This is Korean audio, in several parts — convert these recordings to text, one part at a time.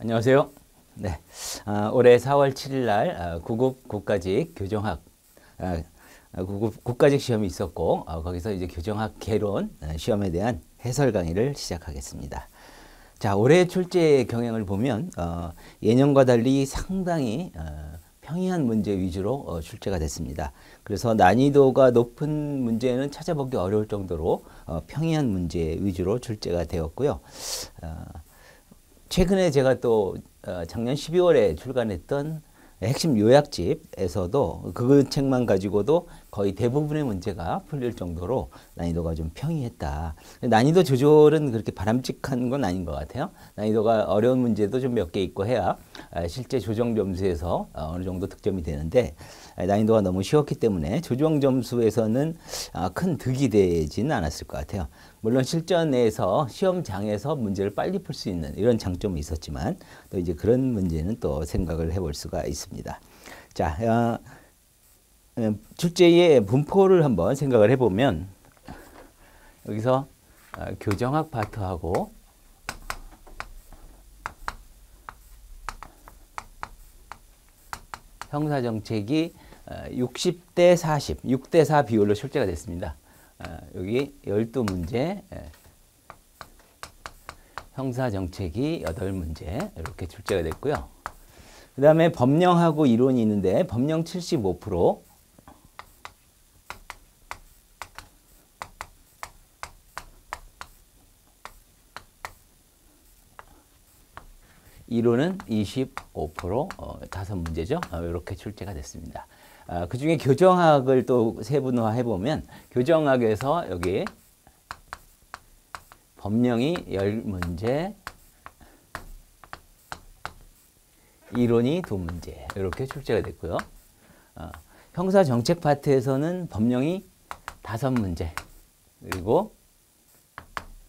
안녕하세요. 네, 올해 4월 7일 날 구급 국가직 교정학 구급 국가직 시험이 있었고 거기서 이제 교정학 개론 시험에 대한 해설 강의를 시작하겠습니다. 자, 올해 출제 경향을 보면 예년과 달리 상당히 평이한 문제 위주로 출제가 됐습니다. 그래서 난이도가 높은 문제는 찾아보기 어려울 정도로 평이한 문제 위주로 출제가 되었고요. 최근에 제가 또 작년 12월에 출간했던 핵심 요약집에서도 그 책만 가지고도 거의 대부분의 문제가 풀릴 정도로 난이도가 좀 평이했다. 난이도 조절은 그렇게 바람직한 건 아닌 것 같아요. 난이도가 어려운 문제도 좀 몇 개 있고 해야 실제 조정 점수에서 어느 정도 득점이 되는데 난이도가 너무 쉬웠기 때문에 조정 점수에서는 큰 득이 되지는 않았을 것 같아요. 물론 실전에서 시험장에서 문제를 빨리 풀 수 있는 이런 장점이 있었지만 또 이제 그런 문제는 또 생각을 해볼 수가 있습니다. 자, 출제의 분포를 한번 생각을 해보면 여기서 교정학 파트하고 형사정책이 60대 40, 6대 4 비율로 출제가 됐습니다. 여기 12문제, 형사정책이 8문제 이렇게 출제가 됐고요. 그 다음에 법령하고 이론이 있는데 법령 75%, 이론은 25%, 5문제죠. 이렇게 출제가 됐습니다. 그 중에 교정학을 또 세분화해보면 교정학에서 여기 법령이 10문제, 이론이 2문제 이렇게 출제가 됐고요. 형사정책 파트에서는 법령이 5문제, 그리고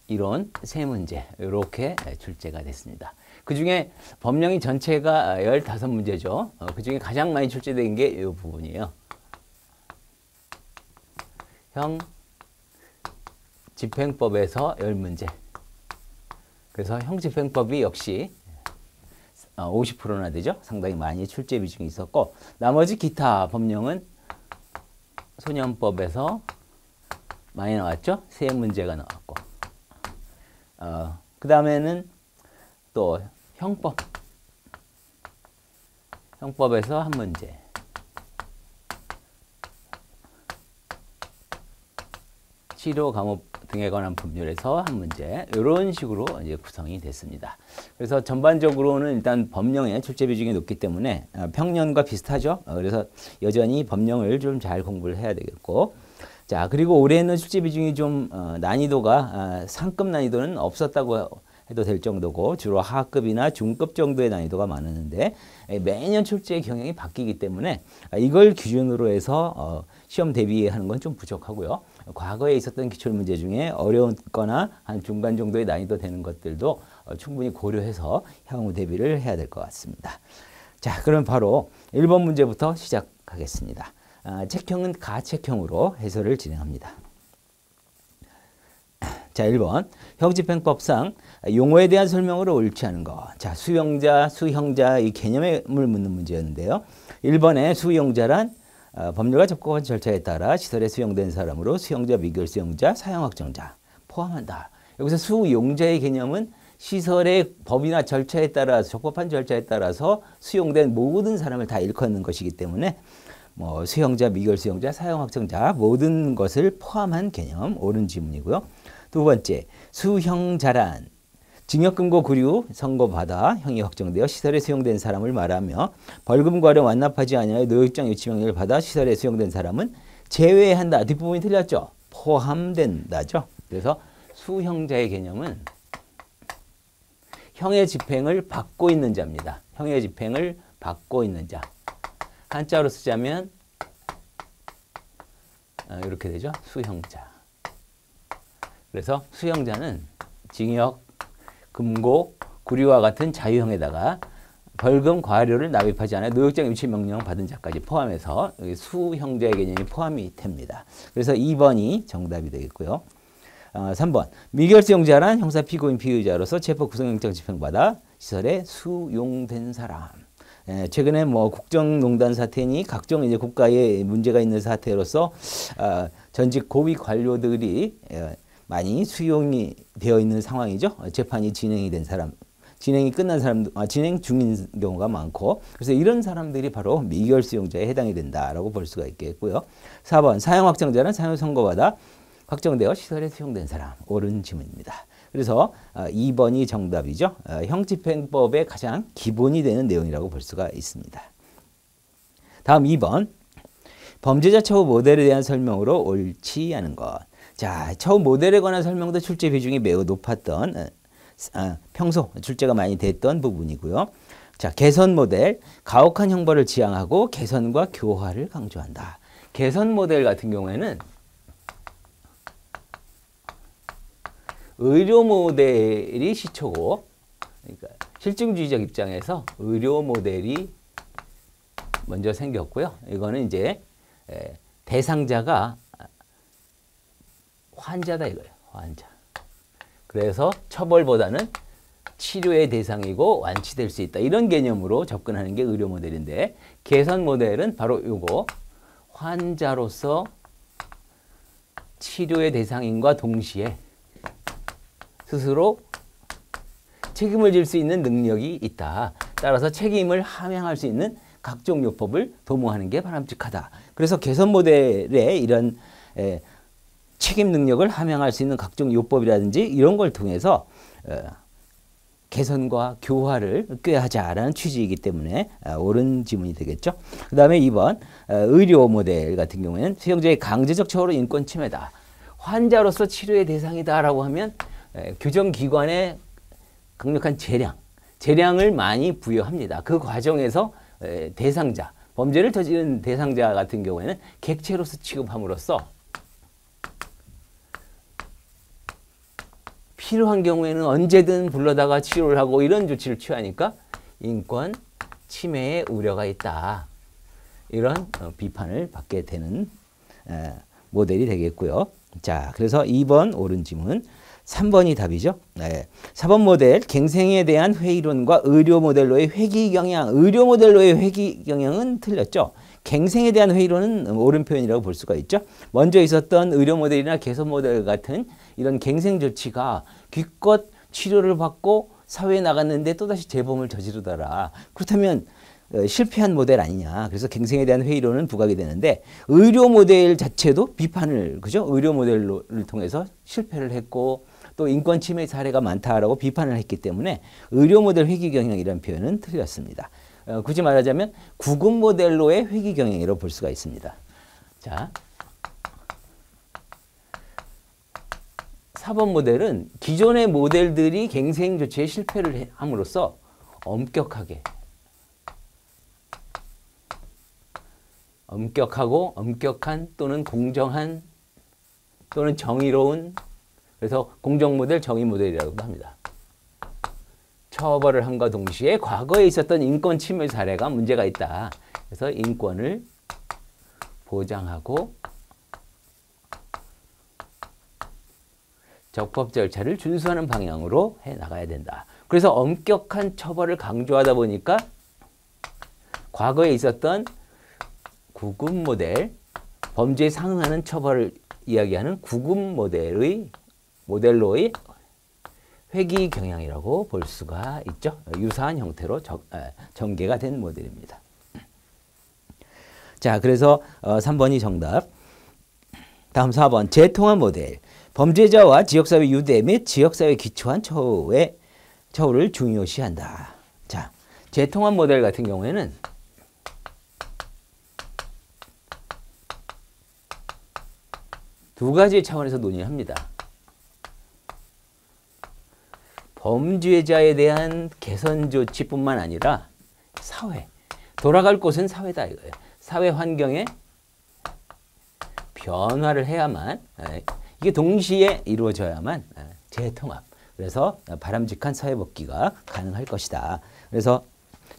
이론 3문제 이렇게 출제가 됐습니다. 그 중에 법령이 전체가 15문제죠. 그 중에 가장 많이 출제된 게 이 부분이에요. 형 집행법에서 10문제. 그래서 형집행법이 역시 50%나 되죠. 상당히 많이 출제 비중이 있었고 나머지 기타 법령은 소년법에서 많이 나왔죠. 3문제가 나왔고 그 다음에는 또 형법에서 1문제, 치료 감호 등에 관한 법률에서 1문제 이런 식으로 이제 구성이 됐습니다. 그래서 전반적으로는 일단 법령의 출제 비중이 높기 때문에 평년과 비슷하죠. 그래서 여전히 법령을 좀 잘 공부를 해야 되겠고, 자, 그리고 올해는 출제 비중이 좀 난이도가 상급 난이도는 없었다고 해도 될 정도고 주로 하급이나 중급 정도의 난이도가 많았는데 매년 출제 경향이 바뀌기 때문에 이걸 기준으로 해서 시험 대비하는 건 좀 부족하고요. 과거에 있었던 기출문제 중에 어려웠거나 한 중간 정도의 난이도 되는 것들도 충분히 고려해서 향후 대비를 해야 될 것 같습니다. 자, 그럼 바로 1번 문제부터 시작하겠습니다. 책형은 가책형으로 해설을 진행합니다. 자, 1번 형집행법상 용어에 대한 설명을 옳지 않은 것. 자, 수용자, 수형자 이 개념을 묻는 문제였는데요. 1번에 수용자란 법률과 접근한 절차에 따라 시설에 수용된 사람으로 수용자, 미결 수용자, 사형 확정자 포함한다. 여기서 수용자의 개념은 시설의 법이나 절차에 따라서 적법한 절차에 따라서 수용된 모든 사람을 다 일컫는 것이기 때문에 뭐 수용자, 미결 수용자, 사형 확정자 모든 것을 포함한 개념 옳은 지문이고요. 두 번째, 수형자란 징역금고 구류 선고받아 형이 확정되어 시설에 수용된 사람을 말하며 벌금 과료 완납하지 아니하여 노역장 유치 명령을 받아 시설에 수용된 사람은 제외한다. 뒷부분이 틀렸죠? 포함된다죠. 그래서 수형자의 개념은 형의 집행을 받고 있는 자입니다. 형의 집행을 받고 있는 자. 한자로 쓰자면 이렇게 되죠. 수형자. 그래서 수형자는 징역, 금고, 구류와 같은 자유형에다가 벌금, 과료를 납입하지 않아 노역장 유치 명령 받은 자까지 포함해서 수형자의 개념이 포함이 됩니다. 그래서 2번이 정답이 되겠고요. 3번 미결수용자란 형사 피고인 피의자로서 체포 구속영장 집행받아 시설에 수용된 사람. 최근에 뭐 국정농단 사태니 각종 이제 국가에 문제가 있는 사태로서 전직 고위 관료들이 많이 수용이 되어 있는 상황이죠. 재판이 진행이 된 사람, 진행이 끝난 사람, 진행 중인 경우가 많고, 그래서 이런 사람들이 바로 미결 수용자에 해당이 된다라고 볼 수가 있겠고요. 4번 사형 확정자는 사형 선고받아 확정되어 시설에 수용된 사람. 옳은 지문입니다. 그래서 2번이 정답이죠. 형집행법의 가장 기본이 되는 내용이라고 볼 수가 있습니다. 다음 2번. 범죄자 처우 모델에 대한 설명으로 옳지 않은 것. 자, 처우 모델에 관한 설명도 출제 비중이 매우 높았던 평소 출제가 많이 됐던 부분이고요. 자, 개선 모델. 가혹한 형벌을 지향하고 개선과 교화를 강조한다. 개선 모델 같은 경우에는 의료 모델이 시초고, 그러니까 실증주의적 입장에서 의료 모델이 먼저 생겼고요. 이거는 이제 대상자가 환자다 이거예요. 환자. 그래서 처벌보다는 치료의 대상이고 완치될 수 있다. 이런 개념으로 접근하는 게 의료 모델인데, 개선 모델은 바로 이거 환자로서 치료의 대상인과 동시에 스스로 책임을 질 수 있는 능력이 있다. 따라서 책임을 함양할 수 있는 각종 요법을 도모하는 게 바람직하다. 그래서 개선 모델의 이런 책임 능력을 함양할 수 있는 각종 요법이라든지 이런 걸 통해서 개선과 교화를 꾀하자라는 취지이기 때문에 옳은 지문이 되겠죠. 그 다음에 2번 의료 모델 같은 경우에는 수용자의 강제적 처우로 인권 침해다. 환자로서 치료의 대상이다라고 하면 규정기관에 강력한 재량을 많이 부여합니다. 그 과정에서 대상자, 범죄를 저지른 대상자 같은 경우에는 객체로서 취급함으로써 필요한 경우에는 언제든 불러다가 치료를 하고 이런 조치를 취하니까 인권 침해의 우려가 있다. 이런 비판을 받게 되는 모델이 되겠고요. 자, 그래서 2번 옳은 지문. 3번이 답이죠. 4번 모델, 갱생에 대한 회의론과 의료 모델로의 회귀 경향. 의료 모델로의 회귀 경향은 틀렸죠. 갱생에 대한 회의론은 옳은 표현이라고 볼 수가 있죠. 먼저 있었던 의료 모델이나 개선 모델 같은 이런 갱생 조치가 기껏 치료를 받고 사회에 나갔는데 또다시 재범을 저지르더라. 그렇다면 실패한 모델 아니냐. 그래서 갱생에 대한 회의론은 부각이 되는데, 의료 모델 자체도 비판을, 그죠? 의료 모델을 통해서 실패를 했고 또 인권 침해 사례가 많다라고 비판을 했기 때문에 의료 모델 회귀 경향이라는 표현은 틀렸습니다. 굳이 말하자면 구급 모델로의 회귀 경향이라고 볼 수가 있습니다. 자, 4번 모델은 기존의 모델들이 갱생 조치에 실패를 함으로써 엄격하고 엄격한 또는 공정한 또는 정의로운, 그래서 공정 모델, 정의 모델이라고도 합니다. 처벌을 함과 동시에 과거에 있었던 인권 침해 사례가 문제가 있다. 그래서 인권을 보장하고 적법 절차를 준수하는 방향으로 해나가야 된다. 그래서 엄격한 처벌을 강조하다 보니까 과거에 있었던 구급 모델, 범죄에 상응하는 처벌을 이야기하는 구급 모델로의 회귀 경향이라고 볼 수가 있죠. 유사한 형태로 전개가 된 모델입니다. 자, 그래서 3번이 정답. 다음 4번 재통합 모델. 범죄자와 지역사회 유대 및 지역사회에 기초한 처우를 중요시한다. 자, 재통합 모델 같은 경우에는 두 가지 차원에서 논의합니다. 범죄자에 대한 개선 조치뿐만 아니라 사회, 돌아갈 곳은 사회다 이거예요. 사회 환경에 변화를 해야만, 이게 동시에 이루어져야만 재통합, 그래서 바람직한 사회 복귀가 가능할 것이다. 그래서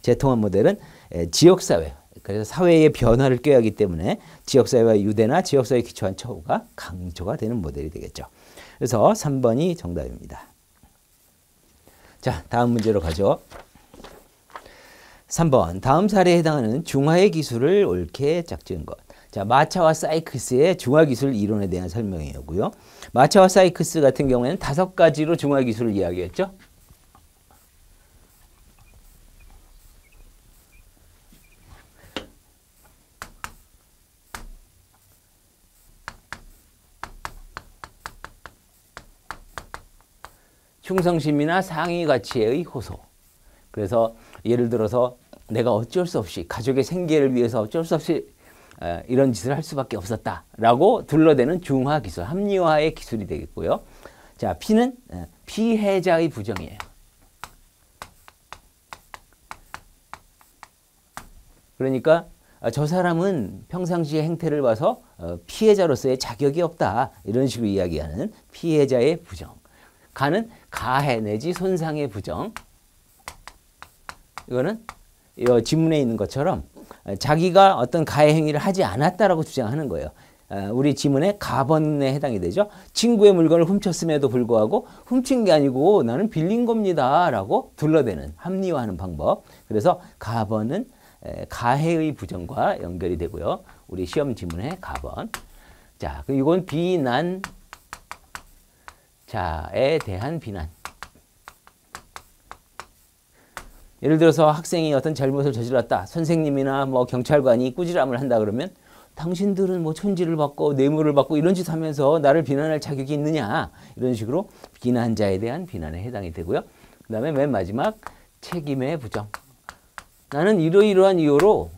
재통합 모델은 지역사회, 그래서 사회의 변화를 꾀하기 때문에 지역사회와 유대나 지역사회에 기초한 처우가 강조가 되는 모델이 되겠죠. 그래서 3번이 정답입니다. 자, 다음 문제로 가죠. 3번. 다음 사례에 해당하는 중화의 기술을 옳게 짝지은 것. 자, 마차와 사이크스의 중화기술 이론에 대한 설명이고요. 마차와 사이크스 같은 경우에는 5가지로 중화기술을 이야기했죠. 충성심이나 상위 가치의 호소. 그래서 예를 들어서 내가 어쩔 수 없이 가족의 생계를 위해서 어쩔 수 없이 이런 짓을 할 수밖에 없었다라고 둘러대는 중화 기술, 합리화의 기술이 되겠고요. 자, P는 피해자의 부정이에요. 그러니까 저 사람은 평상시의 행태를 봐서 피해자로서의 자격이 없다. 이런 식으로 이야기하는 피해자의 부정. 가는 가해 내지 손상의 부정. 이거는 이 지문에 있는 것처럼 자기가 어떤 가해 행위를 하지 않았다라고 주장하는 거예요. 우리 지문의 가번에 해당이 되죠. 친구의 물건을 훔쳤음에도 불구하고 훔친 게 아니고 나는 빌린 겁니다 라고 둘러대는, 합리화하는 방법. 그래서 가번은 가해의 부정과 연결이 되고요. 우리 시험 지문의 가번. 자, 이건 비난 자에 대한 비난. 예를 들어서 학생이 어떤 잘못을 저질렀다. 선생님이나 뭐 경찰관이 꾸지람을 한다 그러면 당신들은 뭐 천지를 받고 뇌물을 받고 이런 짓 하면서 나를 비난할 자격이 있느냐. 이런 식으로 비난자에 대한 비난에 해당이 되고요. 그 다음에 맨 마지막 책임의 부정. 나는 이러이러한 이유로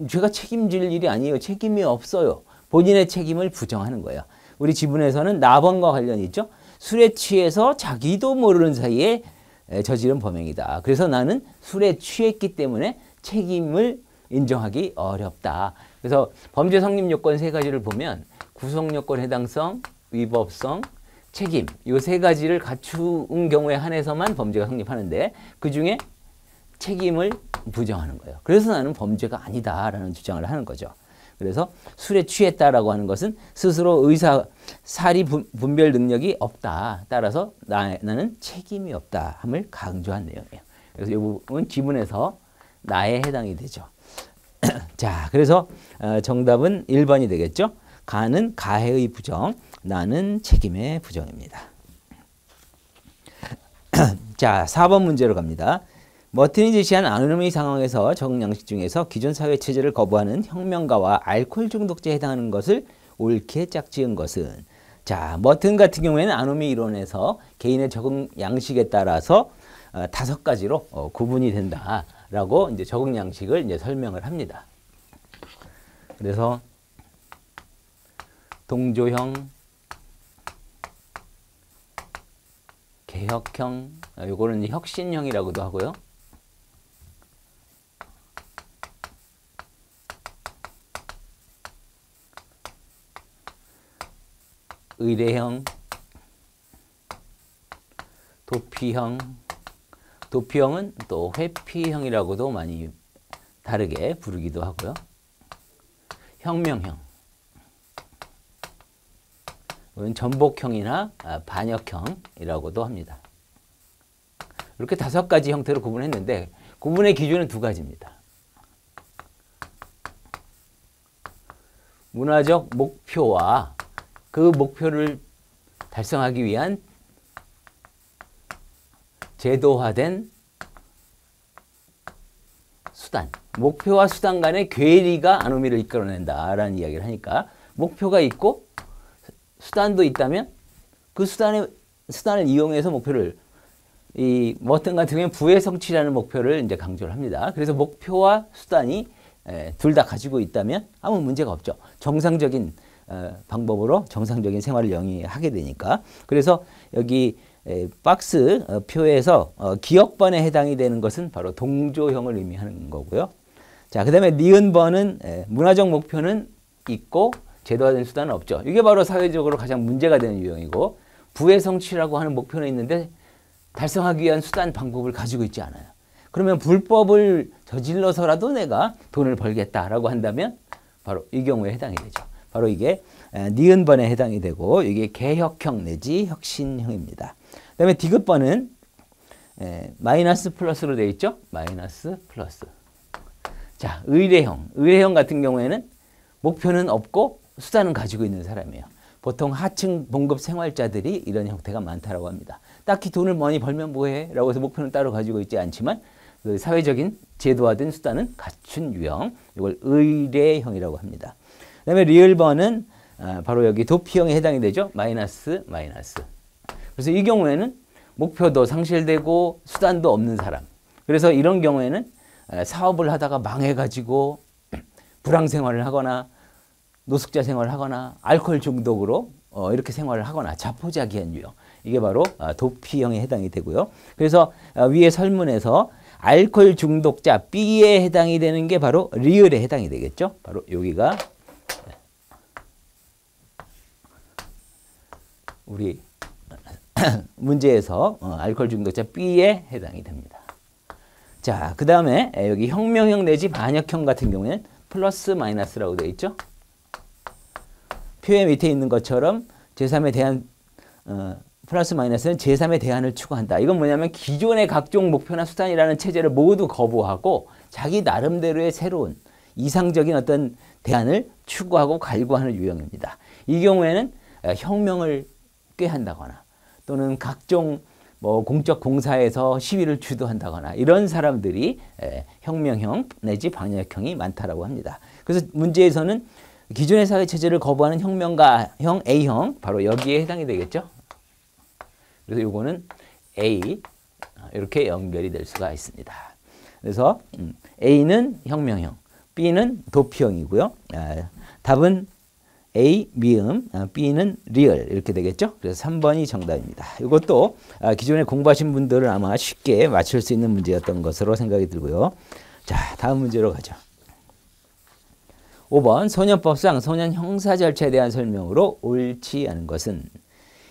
제가 책임질 일이 아니에요. 책임이 없어요. 본인의 책임을 부정하는 거예요. 우리 지문에서는 나번과 관련이 있죠. 술에 취해서 자기도 모르는 사이에 저지른 범행이다. 그래서 나는 술에 취했기 때문에 책임을 인정하기 어렵다. 그래서 범죄 성립 요건 3가지를 보면 구성 요건 해당성, 위법성, 책임 이 3가지를 갖춘 경우에 한해서만 범죄가 성립하는데 그중에 책임을 부정하는 거예요. 그래서 나는 범죄가 아니다라는 주장을 하는 거죠. 그래서 술에 취했다라고 하는 것은 스스로 사리 분별 능력이 없다. 따라서 나는 책임이 없다 함을 강조한 내용이에요. 그래서 이 부분은 지문에서 나에 해당이 되죠. 자, 그래서 정답은 1번이 되겠죠. 가는 가해의 부정, 나는 책임의 부정입니다. 자, 4번 문제로 갑니다. 머튼이 제시한 아노미 상황에서 적응 양식 중에서 기존 사회 체제를 거부하는 혁명가와 알코올 중독자에 해당하는 것을 옳게 짝지은 것은, 자, 머튼 같은 경우에는 아노미 이론에서 개인의 적응 양식에 따라서 5가지로 구분이 된다라고 이제 적응 양식을 이제 설명을 합니다. 그래서 동조형, 개혁형, 요거는 혁신형이라고도 하고요. 의례형, 도피형, 도피형은 또 회피형이라고도 많이 다르게 부르기도 하고요. 혁명형, 이건 전복형이나 반역형이라고도 합니다. 이렇게 5가지 형태로 구분했는데 구분의 기준은 2가지입니다. 문화적 목표와 그 목표를 달성하기 위한 제도화된 수단, 목표와 수단 간의 괴리가 아노미를 이끌어낸다라는 이야기를 하니까 목표가 있고 수단도 있다면 그 수단을 이용해서 목표를, 이 머튼 같은 경우는 부의 성취라는 목표를 이제 강조를 합니다. 그래서 목표와 수단이 둘 다 가지고 있다면 아무 문제가 없죠. 정상적인 방법으로 정상적인 생활을 영위하게 되니까. 그래서 여기 박스 표에서 기억번에 해당이 되는 것은 바로 동조형을 의미하는 거고요. 자, 그 다음에 니은번은 문화적 목표는 있고 제도화된 수단은 없죠. 이게 바로 사회적으로 가장 문제가 되는 유형이고, 부의 성취라고 하는 목표는 있는데 달성하기 위한 수단 방법을 가지고 있지 않아요. 그러면 불법을 저질러서라도 내가 돈을 벌겠다라고 한다면 바로 이 경우에 해당이 되죠. 바로 이게 니은번에 해당이 되고, 이게 개혁형 내지 혁신형입니다. 그 다음에 디귿번은 마이너스 플러스로 되어 있죠? 마이너스 플러스. 자, 의뢰형 같은 경우에는 목표는 없고 수단은 가지고 있는 사람이에요. 보통 하층 봉급 생활자들이 이런 형태가 많다고 합니다. 딱히 돈을 많이 벌면 뭐해? 라고 해서 목표는 따로 가지고 있지 않지만 그 사회적인 제도화된 수단은 갖춘 유형, 이걸 의뢰형이라고 합니다. 그 다음에 리얼번은 바로 여기 도피형에 해당이 되죠. 마이너스. 그래서 이 경우에는 목표도 상실되고 수단도 없는 사람. 그래서 이런 경우에는 사업을 하다가 망해가지고 불황 생활을 하거나 노숙자 생활을 하거나 알코올 중독으로 이렇게 생활을 하거나 자포자기한 유형. 이게 바로 도피형에 해당이 되고요. 그래서 위에 설문에서 알코올 중독자 B에 해당이 되는 게 바로 리을에 해당이 되겠죠. 바로 여기가 우리 문제에서 알코올 중독자 B에 해당이 됩니다. 자, 그 다음에 여기 혁명형 내지 반역형 같은 경우에는 플러스 마이너스라고 되어 있죠. 표의 밑에 있는 것처럼 제3에 대한 플러스 마이너스는 제3의 대안을 추구한다. 이건 뭐냐면 기존의 각종 목표나 수단이라는 체제를 모두 거부하고 자기 나름대로의 새로운 이상적인 어떤 대안을 추구하고 갈구하는 유형입니다. 이 경우에는 혁명을 꾀한다거나 또는 각종 공적 공사에서 시위를 주도한다거나 이런 사람들이 혁명형 내지 반역형이 많다라고 합니다. 그래서 문제에서는 기존의 사회 체제를 거부하는 혁명가형 A형 바로 여기에 해당이 되겠죠. 그래서 요거는 A 이렇게 연결이 될 수가 있습니다. 그래서 A는 혁명형, B는 도피형이고요. 답은 A, 미음, B는 리얼 이렇게 되겠죠. 그래서 3번이 정답입니다. 이것도 기존에 공부하신 분들은 아마 쉽게 맞출 수 있는 문제였던 것으로 생각이 들고요. 자, 다음 문제로 가죠. 5번 소년법상 소년 형사 절차에 대한 설명으로 옳지 않은 것은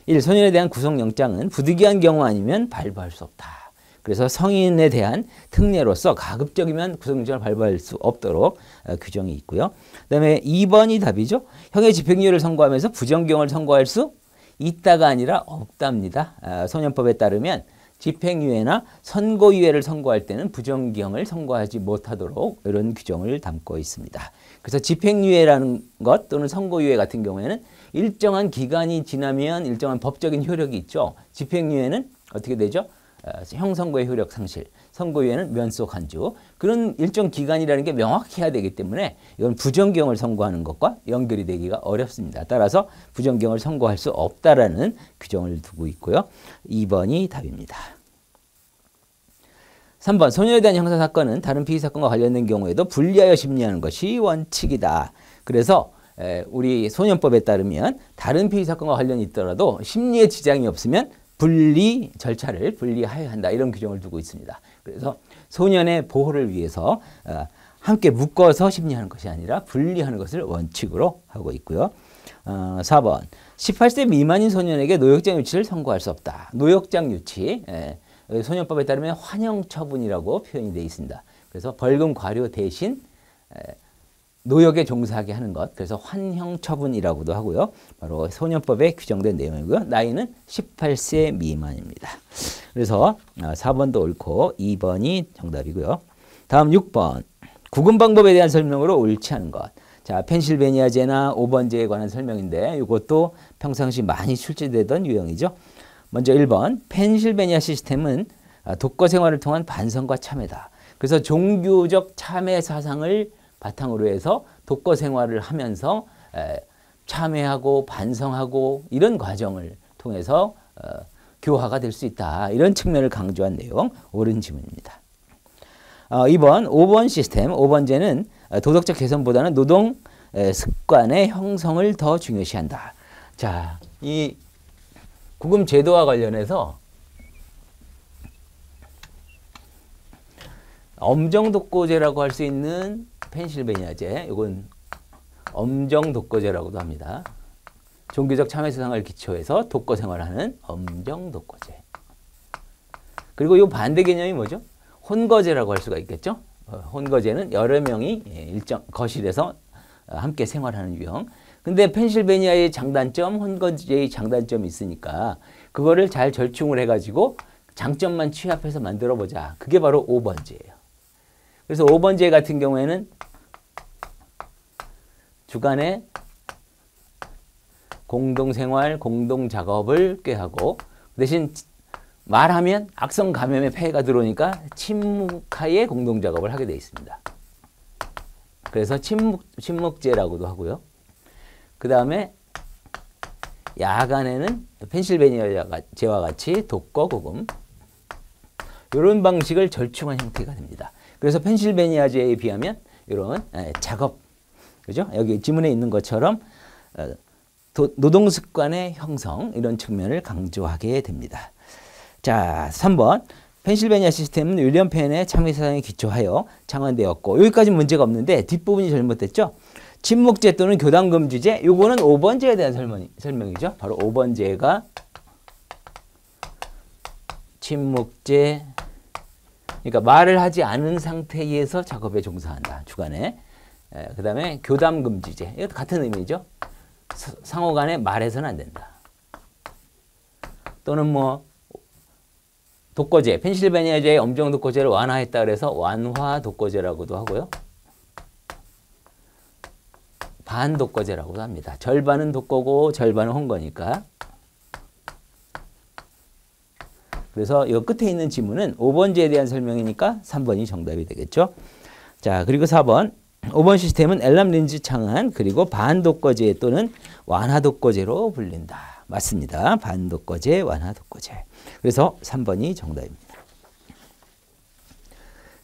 1. 소년에 대한 구속영장은 부득이한 경우 아니면 발부할 수 없다. 그래서 성인에 대한 특례로서 가급적이면 구속영장을 발부할 수 없도록 규정이 있고요. 그 다음에 2번이 답이죠. 형의 집행유예를 선고하면서 부정경을 선고할 수 있다가 아니라 없답니다. 소년법에 따르면 집행유예나 선고유예를 선고할 때는 부정경을 선고하지 못하도록 이런 규정을 담고 있습니다. 그래서 집행유예라는 것 또는 선고유예 같은 경우에는 일정한 기간이 지나면 일정한 법적인 효력이 있죠. 집행유예는 어떻게 되죠? 형선고의 효력 상실, 선고유예는 면속 한주. 그런 일정 기간이라는 게 명확해야 되기 때문에 이건 부정경을 선고하는 것과 연결이 되기가 어렵습니다. 따라서 부정경을 선고할 수 없다라는 규정을 두고 있고요. 2번이 답입니다. 3번 소년에 대한 형사사건은 다른 피의사건과 관련된 경우에도 분리하여 심리하는 것이 원칙이다. 그래서 우리 소년법에 따르면 다른 피의사건과 관련이 있더라도 심리에 지장이 없으면 분리 절차를 분리하여야 한다. 이런 규정을 두고 있습니다. 그래서 소년의 보호를 위해서 함께 묶어서 심리하는 것이 아니라 분리하는 것을 원칙으로 하고 있고요. 4번 18세 미만인 소년에게 노역장 유치를 선고할 수 없다. 노역장 유치 소년법에 따르면 환영처분이라고 표현이 되어 있습니다. 그래서 벌금 과료 대신 노역에 종사하게 하는 것, 그래서 환형처분이라고도 하고요. 바로 소년법에 규정된 내용이고요. 나이는 18세 미만입니다. 그래서 4번도 옳고 2번이 정답이고요. 다음 6번 구금 방법에 대한 설명으로 옳지 않은 것. 자, 펜실베니아제나 5번제에 관한 설명인데 이것도 평상시 많이 출제되던 유형이죠. 먼저 1번 펜실베니아 시스템은 독거 생활을 통한 반성과 참회다. 그래서 종교적 참회 사상을 바탕으로 해서 독거 생활을 하면서 참회하고 반성하고 이런 과정을 통해서 교화가 될 수 있다. 이런 측면을 강조한 내용, 옳은 지문입니다. 2번, 5번 시스템, 5번제는 도덕적 개선보다는 노동 습관의 형성을 더 중요시한다. 자, 이 구금 제도와 관련해서 엄정독고제라고 할 수 있는 펜실베니아제, 이건 엄정독고제라고도 합니다. 종교적 참회 사상을 기초해서 독거 생활하는 엄정독고제. 그리고 이 반대 개념이 뭐죠? 혼거제라고 할 수가 있겠죠. 혼거제는 여러 명이 일정 거실에서 함께 생활하는 유형. 근데 펜실베니아의 장단점, 혼거제의 장단점이 있으니까 그거를 잘 절충을 해가지고 장점만 취합해서 만들어 보자. 그게 바로 5번제예요. 그래서 5번제 같은 경우에는 주간에 공동생활, 공동작업을 꾀하고 대신 말하면 악성 감염의 폐해가 들어오니까 침묵하에 공동작업을 하게 되어 있습니다. 그래서 침묵제라고도 하고요. 그 다음에 야간에는 펜실베니아제와 같이 독거고금 이런 방식을 절충한 형태가 됩니다. 그래서 펜실베니아제에 비하면 이런 작업, 그죠? 여기 지문에 있는 것처럼 노동 습관의 형성 이런 측면을 강조하게 됩니다. 자, 3번. 펜실베니아 시스템은 윌리엄 펜의 참여 사상에 기초하여 창안되었고 여기까지 문제가 없는데 뒷부분이 잘못됐죠. 침묵제 또는 교단금지제 요거는 5번제에 대한 설명이죠. 바로 5번제가 침묵제 그러니까 말을 하지 않은 상태에서 작업에 종사한다. 주간에. 그 다음에 교담금지제 이것도 같은 의미죠. 상호간에 말해서는 안 된다. 또는 뭐 독거제, 펜실베니아제의 엄정 독거제를 완화했다 그래서 완화 독거제라고도 하고요. 반 독거제라고도 합니다. 절반은 독거고 절반은 hon거니까. 그래서 이 끝에 있는 지문은 5번제에 대한 설명이니까 3번이 정답이 되겠죠. 자, 그리고 4번. 5번 시스템은 엘람 린즈 창안 그리고 반독거제 또는 완화독거제로 불린다. 맞습니다. 반독거제, 완화독거제. 그래서 3번이 정답입니다.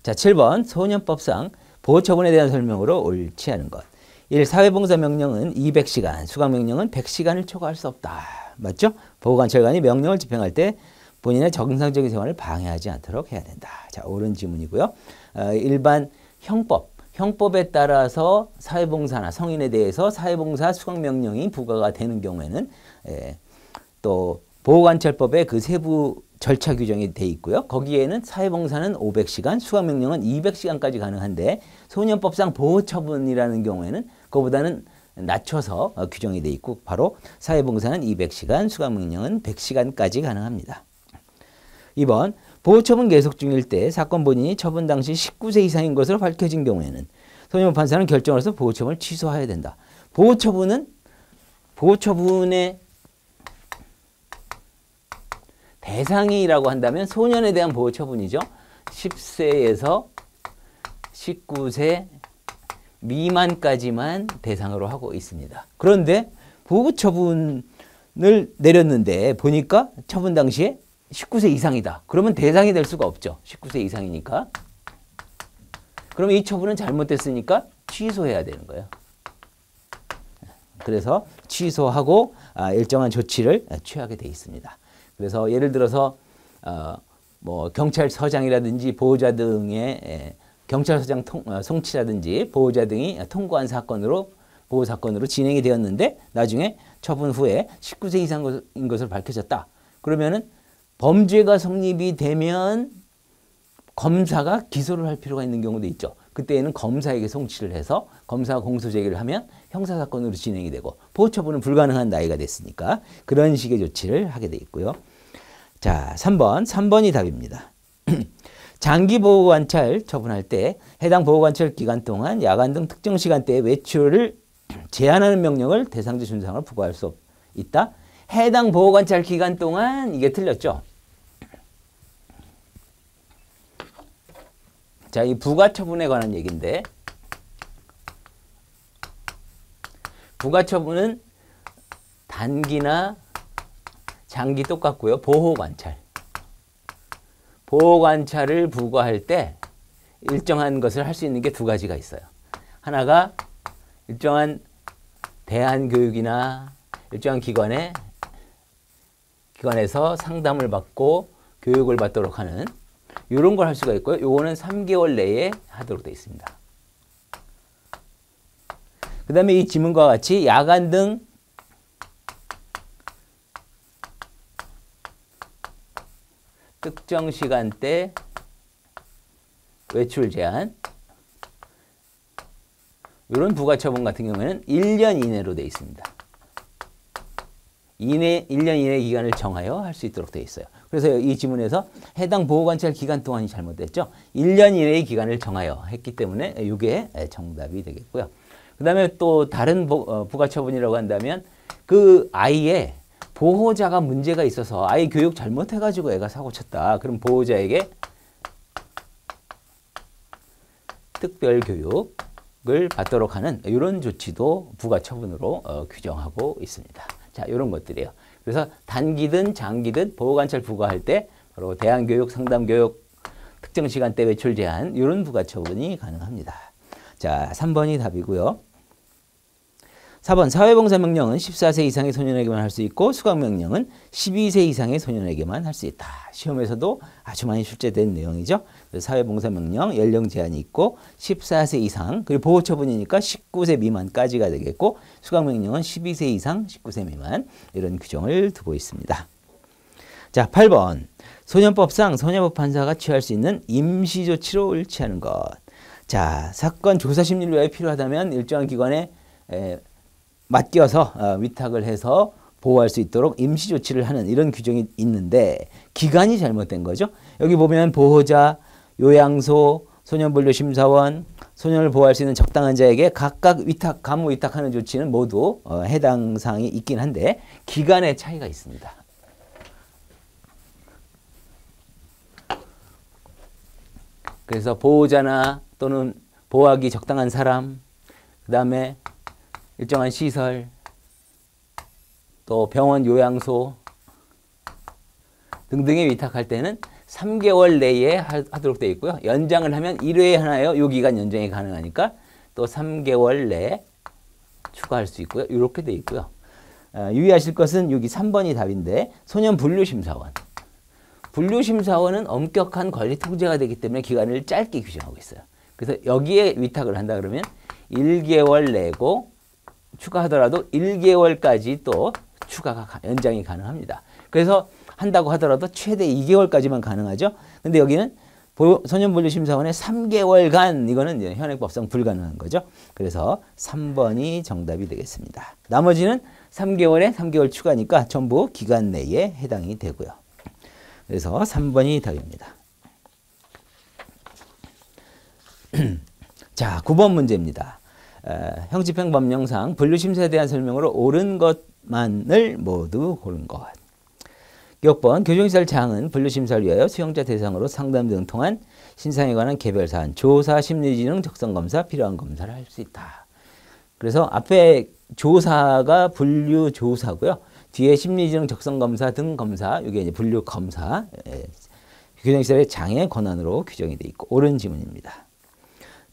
자, 7번 소년법상 보호처분에 대한 설명으로 옳지 않은 것. 1. 사회봉사명령은 200시간, 수강명령은 100시간을 초과할 수 없다. 맞죠? 보호관찰관이 명령을 집행할 때 본인의 정상적인 생활을 방해하지 않도록 해야 된다. 자, 옳은 지문이고요. 일반 형법에 따라서 사회봉사나 성인에 대해서 사회봉사 수강명령이 부과가 되는 경우에는 또 보호관찰법에 그 세부 절차 규정이 돼 있고요. 거기에는 사회봉사는 500시간, 수강명령은 200시간까지 가능한데 소년법상 보호처분이라는 경우에는 그거보다는 낮춰서 규정이 돼 있고 바로 사회봉사는 200시간, 수강명령은 100시간까지 가능합니다. 2번 보호처분 계속 중일 때 사건 본인이 처분 당시 19세 이상인 것으로 밝혀진 경우에는 소년법 판사는 결정을 해서 보호처분을 취소해야 된다. 보호처분의 대상이라고 한다면 소년에 대한 보호처분이죠. 10세에서 19세 미만까지만 대상으로 하고 있습니다. 그런데 보호처분을 내렸는데 보니까 처분 당시에 19세 이상이다. 그러면 대상이 될 수가 없죠. 19세 이상이니까. 그럼 이 처분은 잘못됐으니까 취소해야 되는 거예요. 그래서 취소하고 일정한 조치를 취하게 돼 있습니다. 그래서 예를 들어서 뭐 경찰서장이라든지 보호자 등의 경찰서장 송치라든지 보호자 등이 통고한 사건으로 보호 사건으로 진행이 되었는데 나중에 처분 후에 19세 이상인 것으로 밝혀졌다. 그러면은 범죄가 성립이 되면 검사가 기소를 할 필요가 있는 경우도 있죠. 그때에는 검사에게 송치를 해서 검사가 공소 제기를 하면 형사사건으로 진행이 되고 보호처분은 불가능한 나이가 됐으니까 그런 식의 조치를 하게 돼 있고요. 자, 3번이 답입니다. 장기 보호관찰 처분할 때 해당 보호관찰 기간 동안 야간 등 특정 시간대에 외출을 제한하는 명령을 대상자 준상으로 부과할 수 있다. 해당 보호관찰 기간 동안 이게 틀렸죠. 자, 이 부가처분에 관한 얘기인데 부가처분은 단기나 장기 똑같고요. 보호관찰을 부과할 때 일정한 것을 할 수 있는 게 두 가지가 있어요. 하나가 일정한 대안교육이나 일정한 기관에서 상담을 받고 교육을 받도록 하는 이런 걸 할 수가 있고요. 요거는 3개월 내에 하도록 되어 있습니다. 그 다음에 이 지문과 같이 야간 등 특정 시간대 외출 제한 이런 부가처분 같은 경우에는 1년 이내로 되어 있습니다. 1년 이내 기간을 정하여 할 수 있도록 되어 있어요. 그래서 이 지문에서 해당 보호관찰 기간 동안이 잘못됐죠. 1년 이내의 기간을 정하여 했기 때문에 이게 정답이 되겠고요. 그 다음에 또 다른 부가처분이라고 한다면 그 아이의 보호자가 문제가 있어서 아이 교육 잘못해가지고 애가 사고 쳤다. 그럼 보호자에게 특별 교육을 받도록 하는 이런 조치도 부가처분으로 규정하고 있습니다. 자, 이런 것들이에요. 그래서 단기든 장기든 보호관찰 부과할 때 바로 대안교육, 상담교육, 특정 시간대 외출 제한 이런 부가처분이 가능합니다. 자, 3번이 답이고요. 4번 사회봉사명령은 14세 이상의 소년에게만 할 수 있고 수강명령은 12세 이상의 소년에게만 할 수 있다. 시험에서도 아주 많이 출제된 내용이죠. 사회봉사명령 연령 제한이 있고 14세 이상 그리고 보호처분이니까 19세 미만까지가 되겠고 수강명령은 12세 이상 19세 미만 이런 규정을 두고 있습니다. 자, 8번 소년법상 소년법 판사가 취할 수 있는 임시조치로 옳지 않은 것. 자, 사건 조사 심리를 위하여 필요하다면 일정한 기관에 맡겨서 위탁을 해서 보호할 수 있도록 임시조치를 하는 이런 규정이 있는데 기간이 잘못된 거죠. 여기 보면 보호자, 요양소, 소년분류심사원, 소년을 보호할 수 있는 적당한 자에게 각각 감호 위탁하는 조치는 모두 해당 사항이 있긴 한데 기간의 차이가 있습니다. 그래서 보호자나 또는 보호하기 적당한 사람, 그 다음에 일정한 시설, 또 병원, 요양소 등등에 위탁할 때는 3개월 내에 하도록 되어 있고요. 연장을 하면 1회에 하나요. 요 기간 연장이 가능하니까 또 3개월 내에 추가할 수 있고요. 이렇게 되어 있고요. 유의하실 것은 여기 3번이 답인데 소년 분류심사원. 분류심사원은 엄격한 권리 통제가 되기 때문에 기간을 짧게 규정하고 있어요. 그래서 여기에 위탁을 한다 그러면 1개월 내고 추가하더라도 1개월까지 또 추가가 연장이 가능합니다. 그래서 한다고 하더라도 최대 2개월까지만 가능하죠. 근데 여기는 소년분류심사원의 3개월간 이거는 이제 현행법상 불가능한 거죠. 그래서 3번이 정답이 되겠습니다. 나머지는 3개월에 3개월 추가니까 전부 기간 내에 해당이 되고요. 그래서 3번이 답입니다. 자, 9번 문제입니다. 형집행법령상 분류심사에 대한 설명으로 옳은 것만을 모두 고른 것. 6번 교정시설장은 분류심사를 위하여 수용자 대상으로 상담 등 통한 신상에 관한 개별 사안, 조사, 심리지능, 적성검사, 필요한 검사를 할 수 있다. 그래서 앞에 조사가 분류조사고요. 뒤에 심리지능, 적성검사 등 검사, 이게 이제 분류검사, 교정시설의 장의 권한으로 규정이 되어 있고 옳은 지문입니다.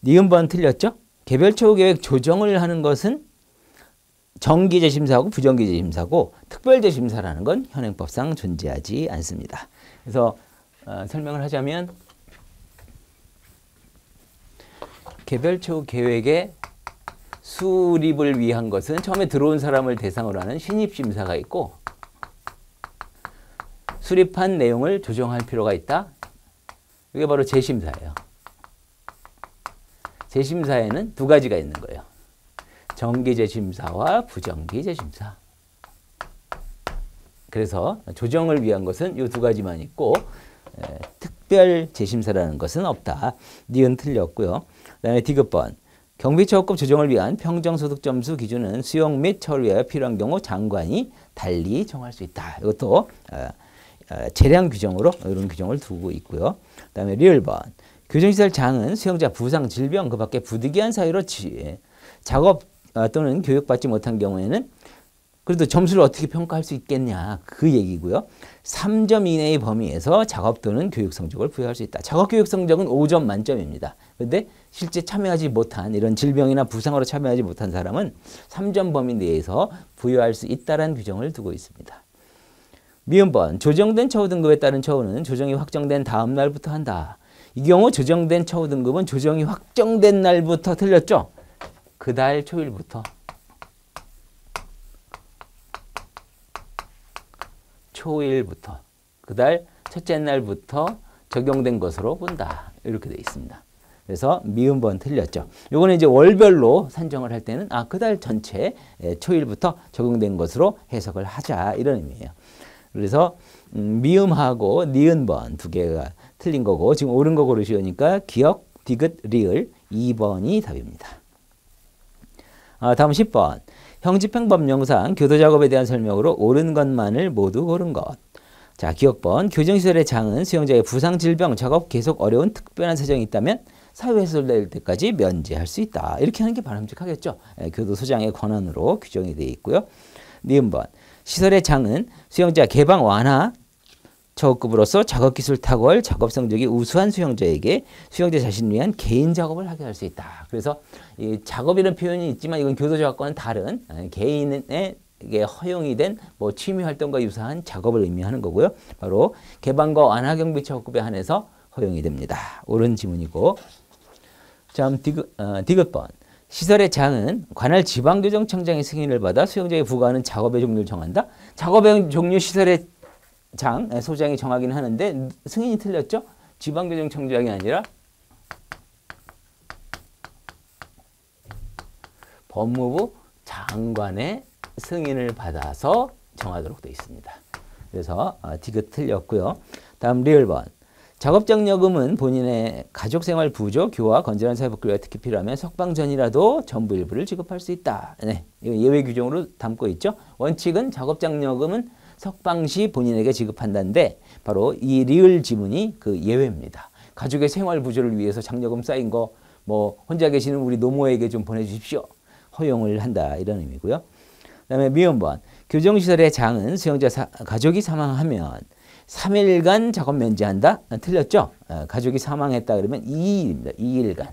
니은번 틀렸죠? 개별처우계획 조정을 하는 것은 정기재심사하고 부정기재심사고 특별재심사라는 건 현행법상 존재하지 않습니다. 그래서 설명을 하자면 개별처우계획의 수립을 위한 것은 처음에 들어온 사람을 대상으로 하는 신입심사가 있고 수립한 내용을 조정할 필요가 있다. 이게 바로 재심사예요. 재심사에는 두 가지가 있는 거예요. 정기재심사와 부정기재심사. 그래서 조정을 위한 것은 이 두 가지만 있고 특별재심사라는 것은 없다. 니은 틀렸고요. 그다음에 디귿번. 경비처우급 조정을 위한 평정소득점수 기준은 수용 및 처우를 위하여 필요한 경우 장관이 달리 정할 수 있다. 이것도 재량 규정으로 이런 규정을 두고 있고요. 그다음에 리을번. 교정시설장은 수용자 부상, 질병, 그 밖에 부득이한 사유로 작업 또는 교육받지 못한 경우에는 그래도 점수를 어떻게 평가할 수 있겠냐 그 얘기고요. 3점 이내의 범위에서 작업 또는 교육 성적을 부여할 수 있다. 작업 교육 성적은 5점 만점입니다. 그런데 실제 참여하지 못한 이런 질병이나 부상으로 참여하지 못한 사람은 3점 범위 내에서 부여할 수 있다는 규정을 두고 있습니다. 미음번. 조정된 처우 등급에 따른 처우는 조정이 확정된 다음 날부터 한다. 이 경우 조정된 처우 등급은 조정이 확정된 날부터 틀렸죠? 그달 초일부터. 초일부터. 그달 첫째 날부터 적용된 것으로 본다. 이렇게 되어 있습니다. 그래서 미음번 틀렸죠. 요거는 이제 월별로 산정을 할 때는 그 달 전체 초일부터 적용된 것으로 해석을 하자 이런 의미예요. 그래서 미음하고 니은번 두 개가 틀린 거고 지금 옳은 거 고르시니까 기역, 디귿, 리을 2번이 답입니다. 다음 10번. 형집행법령상 교도작업에 대한 설명으로 옳은 것만을 모두 고른 것. 자, 기억번. 교정시설의 장은 수용자의 부상, 질병, 작업 계속 어려운 특별한 사정이 있다면 사유 해소될 때까지 면제할 수 있다. 이렇게 하는 게 바람직하겠죠. 교도소장의 권한으로 규정이 되어 있고요. 니은번. 시설의 장은 수용자 개방 완화 처우급으로서 작업기술 탁월, 작업 성적이 우수한 수용자에게 수용자 자신을 위한 개인 작업을 하게 할 수 있다. 그래서 이 작업이라는 표현이 있지만 이건 교도작업과는 다른 개인에게 허용이 된 뭐 취미 활동과 유사한 작업을 의미하는 거고요. 바로 개방과 완화 경비 처우급에 한해서 허용이 됩니다. 옳은 지문이고. 다음 디귿번. 시설의 장은 관할 지방교정청장의 승인을 받아 수용자에 부과하는 작업의 종류를 정한다. 작업의 종류 시설의 장, 소장이 정하긴 하는데 승인이 틀렸죠? 지방교정청장이 아니라 법무부 장관의 승인을 받아서 정하도록 되어 있습니다. 그래서 디귿 틀렸고요. 다음 리을번. 작업장려금은 본인의 가족생활 부조, 교화, 건전한 사회복귀가 특히 필요하면 석방 전이라도 전부 일부를 지급할 수 있다. 네, 이건 예외 규정으로 담고 있죠. 원칙은 작업장려금은 석방 시 본인에게 지급한다는데 바로 이 리을 지문이 그 예외입니다. 가족의 생활 부조를 위해서 장려금 쌓인 거 뭐 혼자 계시는 우리 노모에게 좀 보내주십시오. 허용을 한다 이런 의미고요. 그다음에 미음번. 교정시설의 장은 수용자 가족이 사망하면 3일간 작업 면제한다? 틀렸죠? 가족이 사망했다 그러면 2일입니다. 2일간.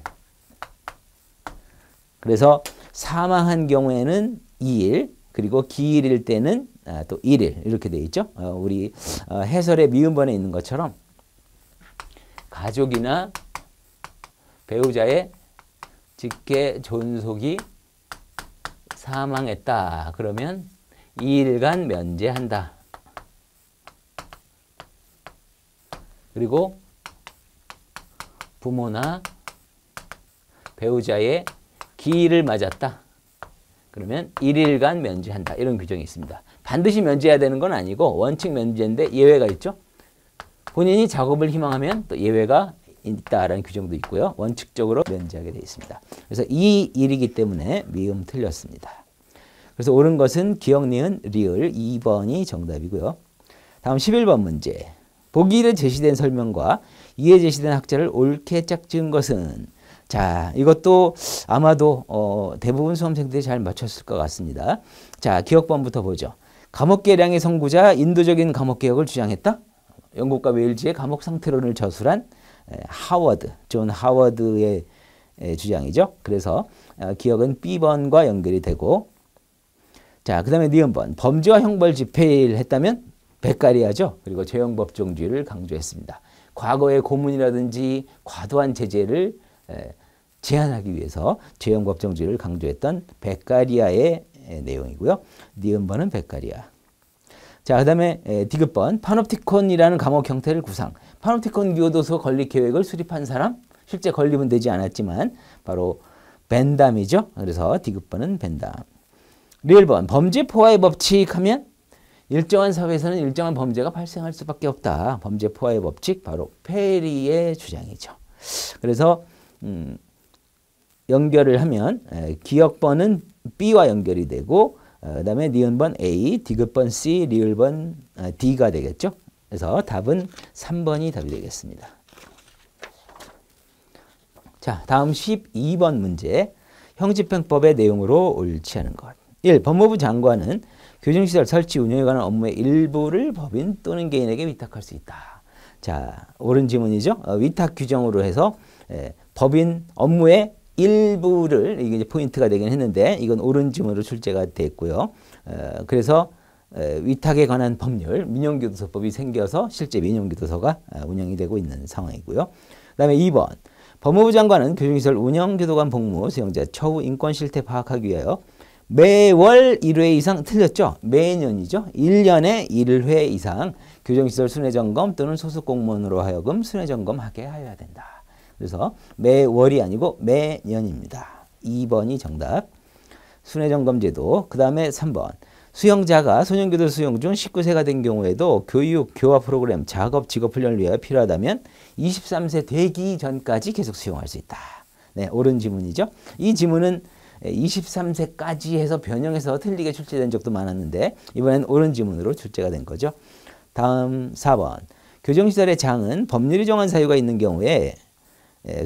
그래서 사망한 경우에는 2일, 그리고 기일일 때는 또 1일 이렇게 돼 있죠. 우리 해설의 미음번에 있는 것처럼 가족이나 배우자의 직계 존속이 사망했다. 그러면 2일간 면제한다. 그리고 부모나 배우자의 기일을 맞았다. 그러면 1일간 면제한다. 이런 규정이 있습니다. 반드시 면제해야 되는 건 아니고 원칙 면제인데 예외가 있죠. 본인이 작업을 희망하면 또 예외가 있다라는 규정도 있고요. 원칙적으로 면제하게 되어 있습니다. 그래서 이 일이기 때문에 미음 틀렸습니다. 그래서 옳은 것은 기역, 니은, 리을 2번이 정답이고요. 다음 11번 문제. 보기에 제시된 설명과 이에 제시된 학자를 옳게 짝지은 것은 자, 이것도 아마도 대부분 수험생들이 잘 맞췄을 것 같습니다. 자, 기억번부터 보죠. 감옥개량의 선구자 인도적인 감옥개혁을 주장했다. 영국과 웨일즈의 감옥 상태론을 저술한 하워드, 존 하워드의 주장이죠. 그래서 기억은 B번과 연결이 되고 자, 그 다음에 니은번. 범죄와 형벌 집행을 했다면 백가리하죠. 그리고 죄형법정주의를 강조했습니다. 과거의 고문이라든지 과도한 제재를 제한하기 위해서 죄형법정주의를 강조했던 백가리아의 내용이고요. 니은번은 백가리아. 자, 그 다음에 디귿번. 파놉티콘이라는 감옥 형태를 구상. 파놉티콘 교도소 건립 계획을 수립한 사람, 실제 건립은 되지 않았지만 바로 벤담이죠. 그래서 디귿번은 벤담. 리을번. 범죄 포화의 법칙 하면 일정한 사회에서는 일정한 범죄가 발생할 수밖에 없다. 범죄 포화의 법칙, 바로 페리의 주장이죠. 그래서 연결을 하면 기역번은 B와 연결이 되고 그다음에 니은번 A, 디귿번 C, 리을번 D가 되겠죠. 그래서 답은 3번이 답이 되겠습니다. 자, 다음 12번 문제. 형집행법의 내용으로 옳지 않은 것. 1. 법무부 장관은 교정시설 설치 운영에 관한 업무의 일부를 법인 또는 개인에게 위탁할 수 있다. 자, 옳은 지문이죠. 위탁 규정으로 해서 법인 업무의 일부를, 이게 이제 포인트가 되긴 했는데 이건 옳은 지문으로 출제가 됐고요. 그래서 위탁에 관한 법률, 민영교도소법이 생겨서 실제 민영교도소가 운영이 되고 있는 상황이고요. 그 다음에 2번. 법무부 장관은 교정시설 운영교도관 복무 수용자 처우 인권 실태 파악하기 위하여 매월 1회 이상 틀렸죠? 매년이죠? 1년에 1회 이상 교정시설 순회점검 또는 소속 공무원으로 하여금 순회점검하게 하여야 된다. 그래서 매월이 아니고 매년입니다. 2번이 정답. 순회점검제도. 그 다음에 3번. 수영자가 소년교도 수용 중 19세가 된 경우에도 교육, 교화 프로그램, 작업, 직업훈련을 위하여 필요하다면 23세 되기 전까지 계속 수용할 수 있다. 네, 옳은 지문이죠. 이 지문은 23세까지 해서 변형해서 틀리게 출제된 적도 많았는데 이번엔 옳은 지문으로 출제가 된 거죠. 다음 4번. 교정시설의 장은 법률이 정한 사유가 있는 경우에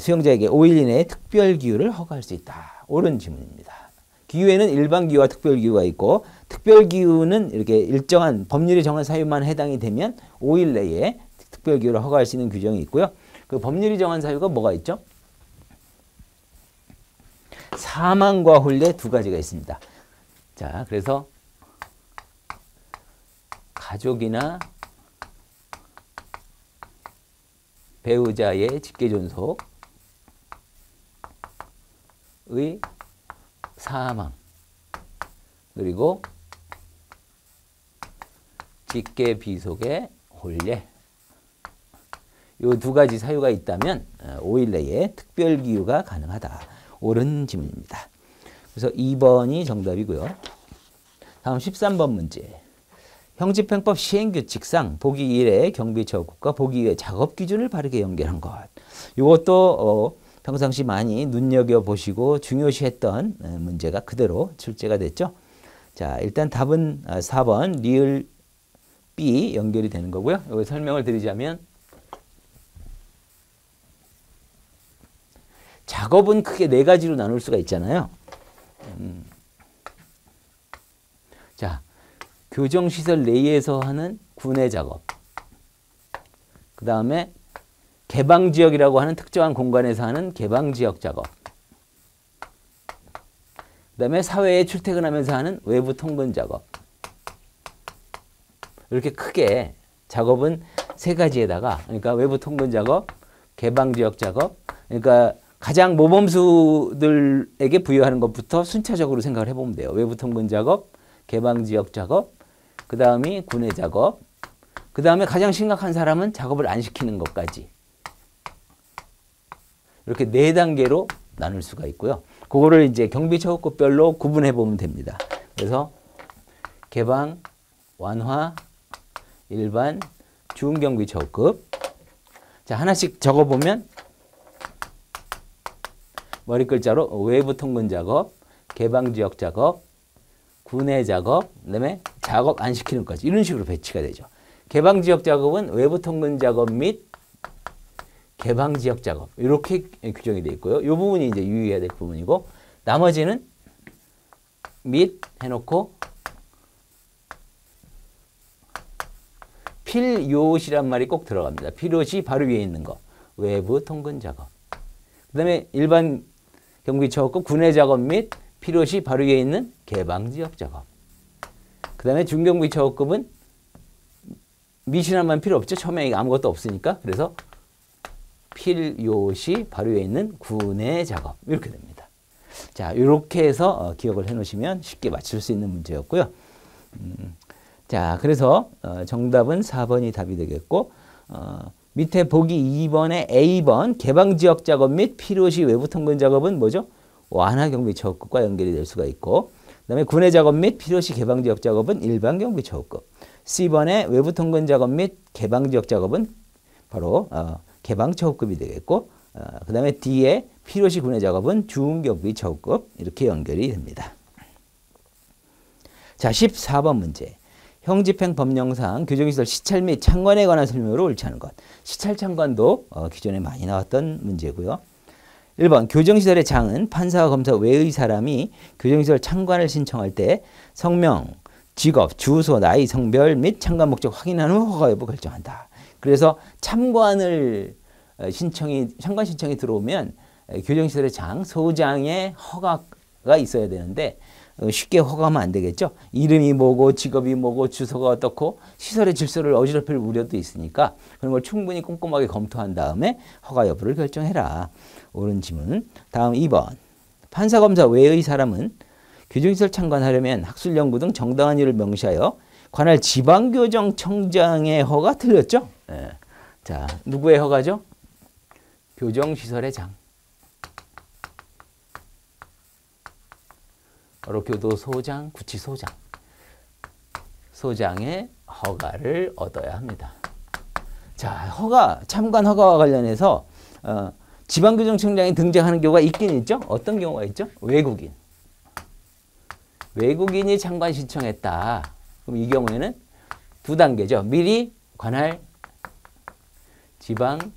수용자에게 5일 이내에 특별기후를 허가할 수 있다. 옳은 지문입니다. 기후에는 일반기후와 특별기후가 있고 특별기후는 이렇게 일정한 법률이 정한 사유만 해당이 되면 5일 내에 특별기후를 허가할 수 있는 규정이 있고요. 그 법률이 정한 사유가 뭐가 있죠? 사망과 혼례 두 가지가 있습니다. 자, 그래서 가족이나 배우자의 직계존속의 사망 그리고 직계비속의 혼례 이 두 가지 사유가 있다면 5일 내에 특별기후가 가능하다. 옳은 지문입니다. 그래서 2번이 정답이고요. 다음 13번 문제. 형집행법 시행규칙상 보기 1의 경비처분과 보기 2의 작업기준을 바르게 연결한 것. 이것도 평상시 많이 눈여겨보시고 중요시했던 문제가 그대로 출제가 됐죠. 자, 일단 답은 4번 리을 B 연결이 되는 거고요. 여기 설명을 드리자면 작업은 크게 네 가지로 나눌 수가 있잖아요. 자, 교정시설 내에서 하는 군의 작업. 그 다음에 개방지역이라고 하는 특정한 공간에서 하는 개방지역 작업. 그 다음에 사회에 출퇴근하면서 하는 외부 통근 작업. 이렇게 크게 작업은 세 가지에다가 그러니까 외부 통근 작업, 개방지역 작업, 그러니까 가장 모범수들에게 부여하는 것부터 순차적으로 생각을 해보면 돼요. 외부 통근 작업, 개방지역 작업, 그 다음이 군의 작업, 그 다음에 가장 심각한 사람은 작업을 안 시키는 것까지. 이렇게 네 단계로 나눌 수가 있고요. 그거를 이제 경비처우급별로 구분해 보면 됩니다. 그래서 개방, 완화, 일반, 중경비처우급. 자, 하나씩 적어보면 머리 글자로 외부 통근 작업, 개방지역 작업, 군의 작업, 그다음에 작업 안 시키는 것까지 이런 식으로 배치가 되죠. 개방지역 작업은 외부 통근 작업 및 개방지역 작업 이렇게 규정이 되어 있고요. 이 부분이 이제 유의해야 될 부분이고 나머지는 및 해놓고 필요시란 말이 꼭 들어갑니다. 필요시 바로 위에 있는 거 외부 통근 작업. 그다음에 일반 경비처우급 군의 작업 및 필요시 바로 위에 있는 개방지역 작업. 그 다음에 중경비처우급은 미신한 말 필요 없죠. 처음에 아무것도 없으니까. 그래서 필요시 바로 위에 있는 군의 작업. 이렇게 됩니다. 자, 이렇게 해서 기억을 해 놓으시면 쉽게 맞출 수 있는 문제였고요. 자, 그래서 정답은 4번이 답이 되겠고 밑에 보기 2번에 A번 개방지역 작업 및 필요시 외부 통근 작업은 뭐죠? 완화 경비처우급과 연결이 될 수가 있고 그다음에 군의 작업 및 필요시 개방지역 작업은 일반 경비처우급. C번에 외부 통근 작업 및 개방지역 작업은 바로 개방처우급이 되겠고 그다음에 D에 필요시 군의 작업은 중경비처우급 이렇게 연결이 됩니다. 자, 14번 문제. 형집행법령상 교정시설 시찰 및 참관에 관한 설명으로 옳지 않은 것. 시찰 참관도 기존에 많이 나왔던 문제고요. 1번 교정시설의 장은 판사와 검사 외의 사람이 교정시설 참관을 신청할 때 성명, 직업, 주소, 나이, 성별 및 참관 목적 확인한 후 허가 여부 결정한다. 그래서 참관 신청이 들어오면 교정시설의 장, 소장의 허가가 있어야 되는데 쉽게 허가하면 안 되겠죠. 이름이 뭐고 직업이 뭐고 주소가 어떻고 시설의 질서를 어지럽힐 우려도 있으니까 그런 걸 충분히 꼼꼼하게 검토한 다음에 허가 여부를 결정해라. 옳은 지문. 다음 2번. 판사, 검사 외의 사람은 교정시설 참관하려면 학술연구 등 정당한 이유를 명시하여 관할 지방교정청장의 허가 틀렸죠. 네. 자, 누구의 허가죠? 교정시설의 장. 바로 교도소장, 구치소장. 소장의 허가를 얻어야 합니다. 자, 허가, 참관 허가와 관련해서 지방교정청장이 등장하는 경우가 있긴 있죠. 어떤 경우가 있죠? 외국인. 외국인이 참관 신청했다. 그럼 이 경우에는 두 단계죠. 미리 관할 지방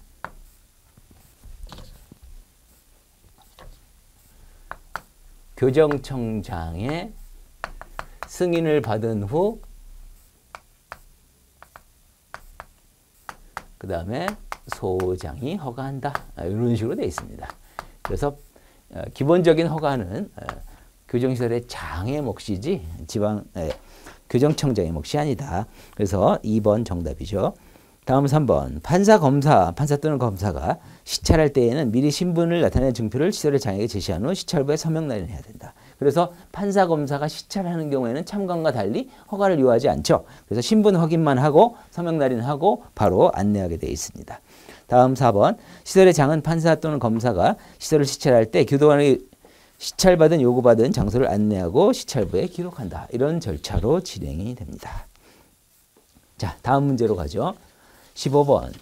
교정청장의 승인을 받은 후 그 다음에 소장이 허가한다. 이런 식으로 되어 있습니다. 그래서 기본적인 허가는 교정시설의 장의 몫이지 지방 교정청장의 몫이 아니다. 그래서 2번 정답이죠. 다음 3번 판사 또는 검사가 시찰할 때에는 미리 신분을 나타내는 증표를 시설의 장에게 제시한 후 시찰부에 서명 날인해야 된다. 그래서 판사 검사가 시찰하는 경우에는 참관과 달리 허가를 요하지 않죠. 그래서 신분 확인만 하고 서명 날인하고 바로 안내하게 되어 있습니다. 다음 4번 시설의 장은 판사 또는 검사가 시설을 시찰할 때 교도관의 시찰받은 요구받은 장소를 안내하고 시찰부에 기록한다. 이런 절차로 진행이 됩니다. 자, 다음 문제로 가죠. 15번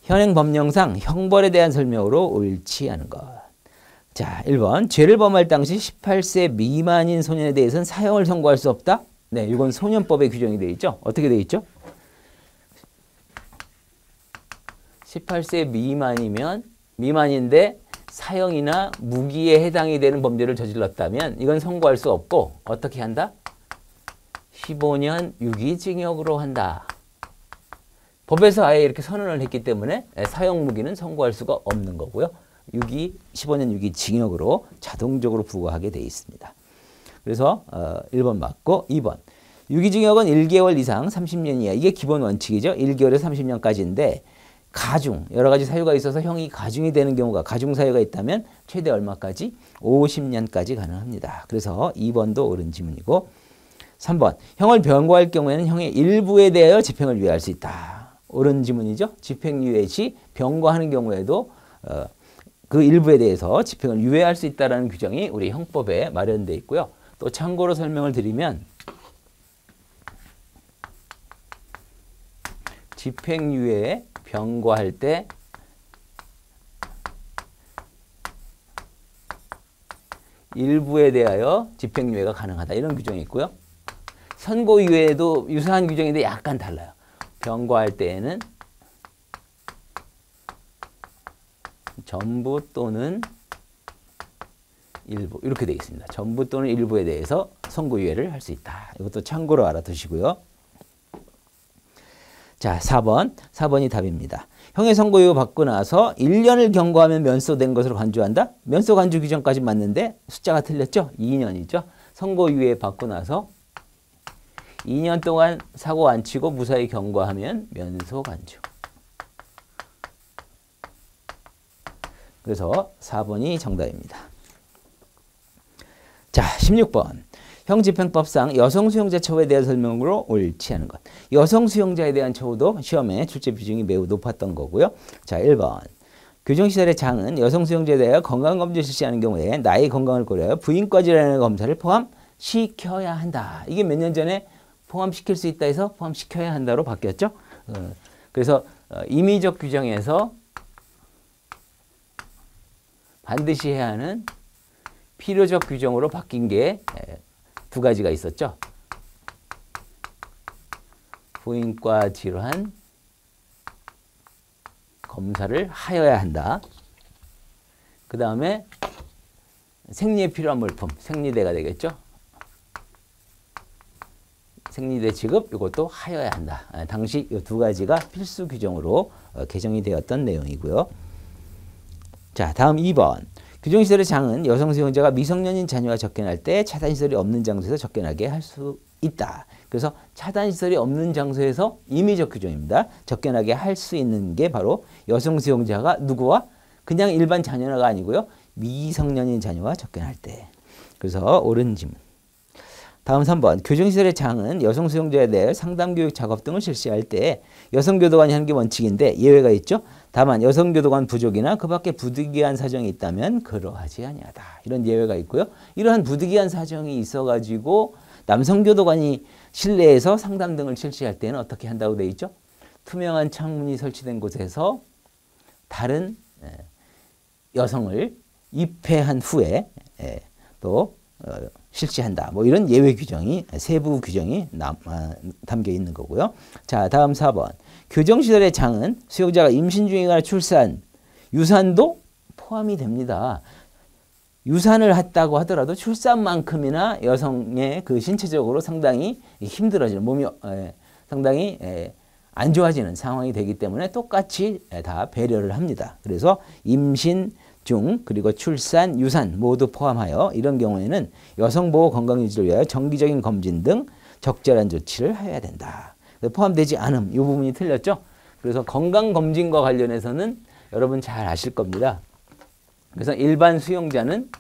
현행 법령상 형벌에 대한 설명으로 옳지 않은 것. 자, 1번 죄를 범할 당시 18세 미만인 소년에 대해서는 사형을 선고할 수 없다. 네, 이건 소년법에 규정이 되어 있죠. 어떻게 되어 있죠? 18세 미만인데 사형이나 무기에 해당이 되는 범죄를 저질렀다면 이건 선고할 수 없고 어떻게 한다? 15년 유기징역으로 한다. 법에서 아예 이렇게 선언을 했기 때문에 사형 무기는 선고할 수가 없는 거고요. 15년 유기징역으로 자동적으로 부과하게 되어 있습니다. 그래서 1번 맞고 2번 유기징역은 1개월 이상 30년 이하 이게 기본 원칙이죠. 1개월에서 30년까지인데 가중 여러 가지 사유가 있어서 형이 가중이 되는 경우가 가중 사유가 있다면 최대 얼마까지? 50년까지 가능합니다. 그래서 2번도 옳은 지문이고 3번 형을 변고할 경우에는 형의 일부에 대하여 집행을 유예할 수 있다. 옳은 지문이죠. 집행유예 시 변고하는 경우에도 그 일부에 대해서 집행을 유예할 수 있다는 규정이 우리 형법에 마련되어 있고요. 또 참고로 설명을 드리면 집행유예 변고할 때 일부에 대하여 집행유예가 가능하다. 이런 규정이 있고요. 선고유예도 유사한 규정인데 약간 달라요. 변고할 때에는 전부 또는 일부 이렇게 되어 있습니다. 전부 또는 일부에 대해서 선고유예를 할 수 있다. 이것도 참고로 알아두시고요. 자, 4번이 답입니다. 형의 선고유 받고 나서 1년을 경고하면 면소된 것으로 간주한다. 면소 간주 규정까지 맞는데 숫자가 틀렸죠? 2년이죠. 선고유예 받고 나서 2년 동안 사고 안 치고 무사히 경고하면 면소 간주. 그래서 4번이 정답입니다. 자, 16번. 형집행법상 여성수용자 처우에 대한 설명으로 옳지 않은 것. 여성수용자에 대한 처우도 시험에 출제 비중이 매우 높았던 거고요. 자, 1번. 교정시설의 장은 여성수용자에 대하여 건강검진을 실시하는 경우에 나의 건강을 고려하여 부인과 질환의 검사를 포함시켜야 한다. 이게 몇 년 전에 포함시킬 수 있다 해서 포함시켜야 한다로 바뀌었죠. 그래서 임의적 규정에서 반드시 해야 하는 필요적 규정으로 바뀐 게 두 가지가 있었죠. 부인과 질환 검사를 하여야 한다. 그 다음에 생리에 필요한 물품, 생리대가 되겠죠. 생리대 지급 이것도 하여야 한다. 당시 이 두 가지가 필수 규정으로 개정이 되었던 내용이고요. 자, 다음 2번. 교정시설의 장은 여성수용자가 미성년인 자녀와 접견할 때 차단시설이 없는 장소에서 접견하게 할 수 있다. 그래서 차단시설이 없는 장소에서 임의적 규정입니다. 접견하게 할 수 있는 게 바로 여성수용자가 누구와? 그냥 일반 자녀가 아니고요. 미성년인 자녀와 접견할 때. 그래서 옳은 지문. 다음 3번. 교정시설의 장은 여성 수용자에 대해 상담교육 작업 등을 실시할 때 여성교도관이 하는 게 원칙인데 예외가 있죠. 다만 여성교도관 부족이나 그 밖에 부득이한 사정이 있다면 그러하지 아니하다. 이런 예외가 있고요. 이러한 부득이한 사정이 있어가지고 남성교도관이 실내에서 상담 등을 실시할 때는 어떻게 한다고 되어 있죠? 투명한 창문이 설치된 곳에서 다른 여성을 입회한 후에 또 실시한다. 뭐 이런 예외 규정이 세부 규정이 담겨 있는 거고요. 자, 다음 4번. 교정시설의 장은 수용자가 임신 중이거나 출산, 유산도 포함이 됩니다. 유산을 했다고 하더라도 출산만큼이나 여성의 그 신체적으로 상당히 힘들어지는 몸이 상당히 안 좋아지는 상황이 되기 때문에 똑같이 다 배려를 합니다. 그래서 임신 중 그리고 출산, 유산 모두 포함하여 이런 경우에는 여성보호 건강유지를 위하여 정기적인 검진 등 적절한 조치를 해야 된다. 포함되지 않음, 이 부분이 틀렸죠. 그래서 건강검진과 관련해서는 여러분 잘 아실 겁니다. 그래서 일반 수용자는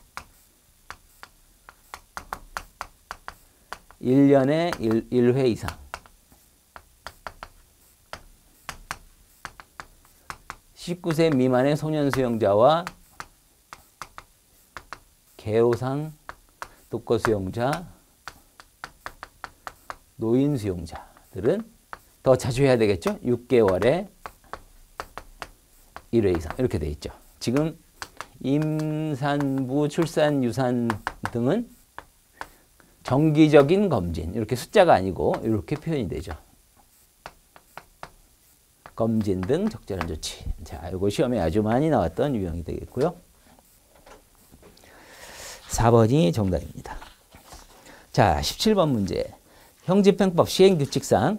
1년에 1회 이상 19세 미만의 소년 수용자와 개호상 독거 수용자, 노인 수용자들은 더 자주 해야 되겠죠? 6개월에 1회 이상 이렇게 돼 있죠. 지금 임산부, 출산, 유산 등은 정기적인 검진, 이렇게 숫자가 아니고 이렇게 표현이 되죠. 검진 등 적절한 조치. 자, 이거 시험에 아주 많이 나왔던 유형이 되겠고요. 4번이 정답입니다. 자, 17번 문제. 형집행법 시행규칙상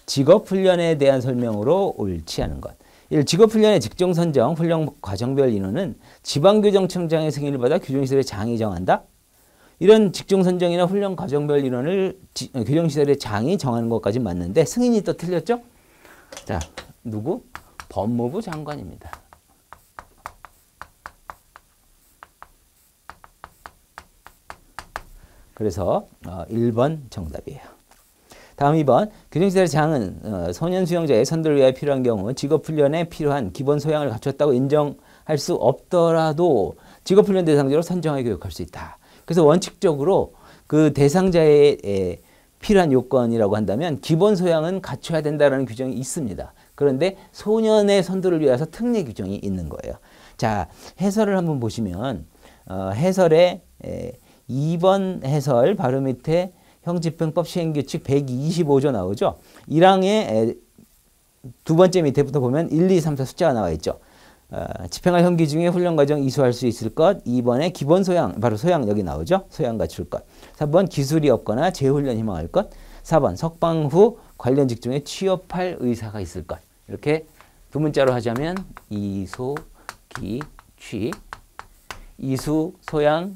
직업훈련에 대한 설명으로 옳지 않은 것. 1. 직업훈련의 직종선정, 훈련 과정별 인원은 지방교정청장의 승인을 받아 교정시설의 장이 정한다. 이런 직종선정이나 훈련 과정별 인원을 교정시설의 장이 정하는 것까지 맞는데 승인이 또 틀렸죠? 자, 누구? 법무부 장관입니다. 그래서 1번 정답이에요. 다음 2번. 교정시설의 장은 소년 수용자의 선도를 위하여 필요한 경우 직업훈련에 필요한 기본 소양을 갖췄다고 인정할 수 없더라도 직업훈련 대상자로 선정하여 교육할 수 있다. 그래서 원칙적으로 그 대상자의 필요한 요건이라고 한다면 기본 소양은 갖춰야 된다는 규정이 있습니다. 그런데 소년의 선도를 위해서 특례 규정이 있는 거예요. 자, 해설을 한번 보시면 해설에 2번 해설 바로 밑에 형집행법 시행규칙 125조 나오죠. 1항의 두 번째 밑에부터 보면 1, 2, 3, 4 숫자가 나와 있죠. 집행할 형기 중에 훈련과정 이수할 수 있을 것. 2번에 기본 소양, 바로 소양 여기 나오죠. 소양 갖출 것. 3번 기술이 없거나 재훈련 희망할 것. 4번 석방 후 관련 직종에 취업할 의사가 있을 것. 이렇게 두 문자로 하자면 이소, 기, 취, 이수, 소양,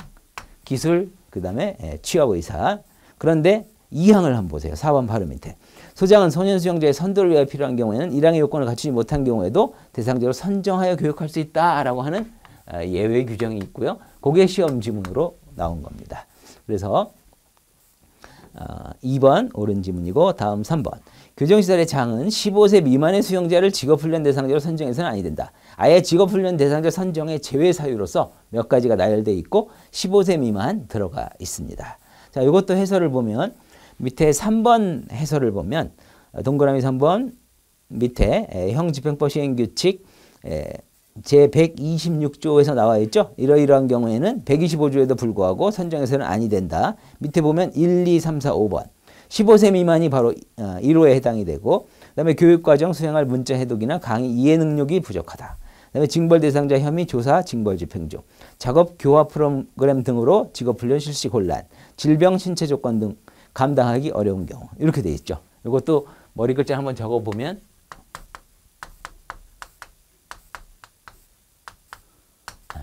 기술, 그 다음에 취업 의사. 그런데 2항을 한번 보세요. 4번 바로 밑에. 소장은 소년 수용자의 선도를 위해 필요한 경우에는 1항의 요건을 갖추지 못한 경우에도 대상자로 선정하여 교육할 수 있다라고 하는 예외 규정이 있고요. 그게 시험 지문으로 나온 겁니다. 그래서 2번 옳은 지문이고 다음 3번. 교정시설의 장은 15세 미만의 수용자를 직업훈련 대상자로 선정해서는 아니 된다. 아예 직업훈련 대상자 선정의 제외 사유로서 몇 가지가 나열되어 있고 15세 미만 들어가 있습니다. 자, 이것도 해설을 보면 밑에 3번 해설을 보면 동그라미 3번 밑에 형집행법 시행규칙 제126조에서 나와 있죠. 이러이러한 경우에는 125조에도 불구하고 선정해서는 아니 된다. 밑에 보면 1, 2, 3, 4, 5번. 15세 미만이 바로 1호에 해당이 되고 그다음에 교육과정 수행할 문자 해독이나 강의 이해 능력이 부족하다. 그다음에 징벌 대상자 혐의 조사 징벌 집행 중 작업 교화 프로그램 등으로 직업훈련 실시 곤란 질병 신체 조건 등 감당하기 어려운 경우 이렇게 돼 있죠. 이것도 머리 글자 한번 적어보면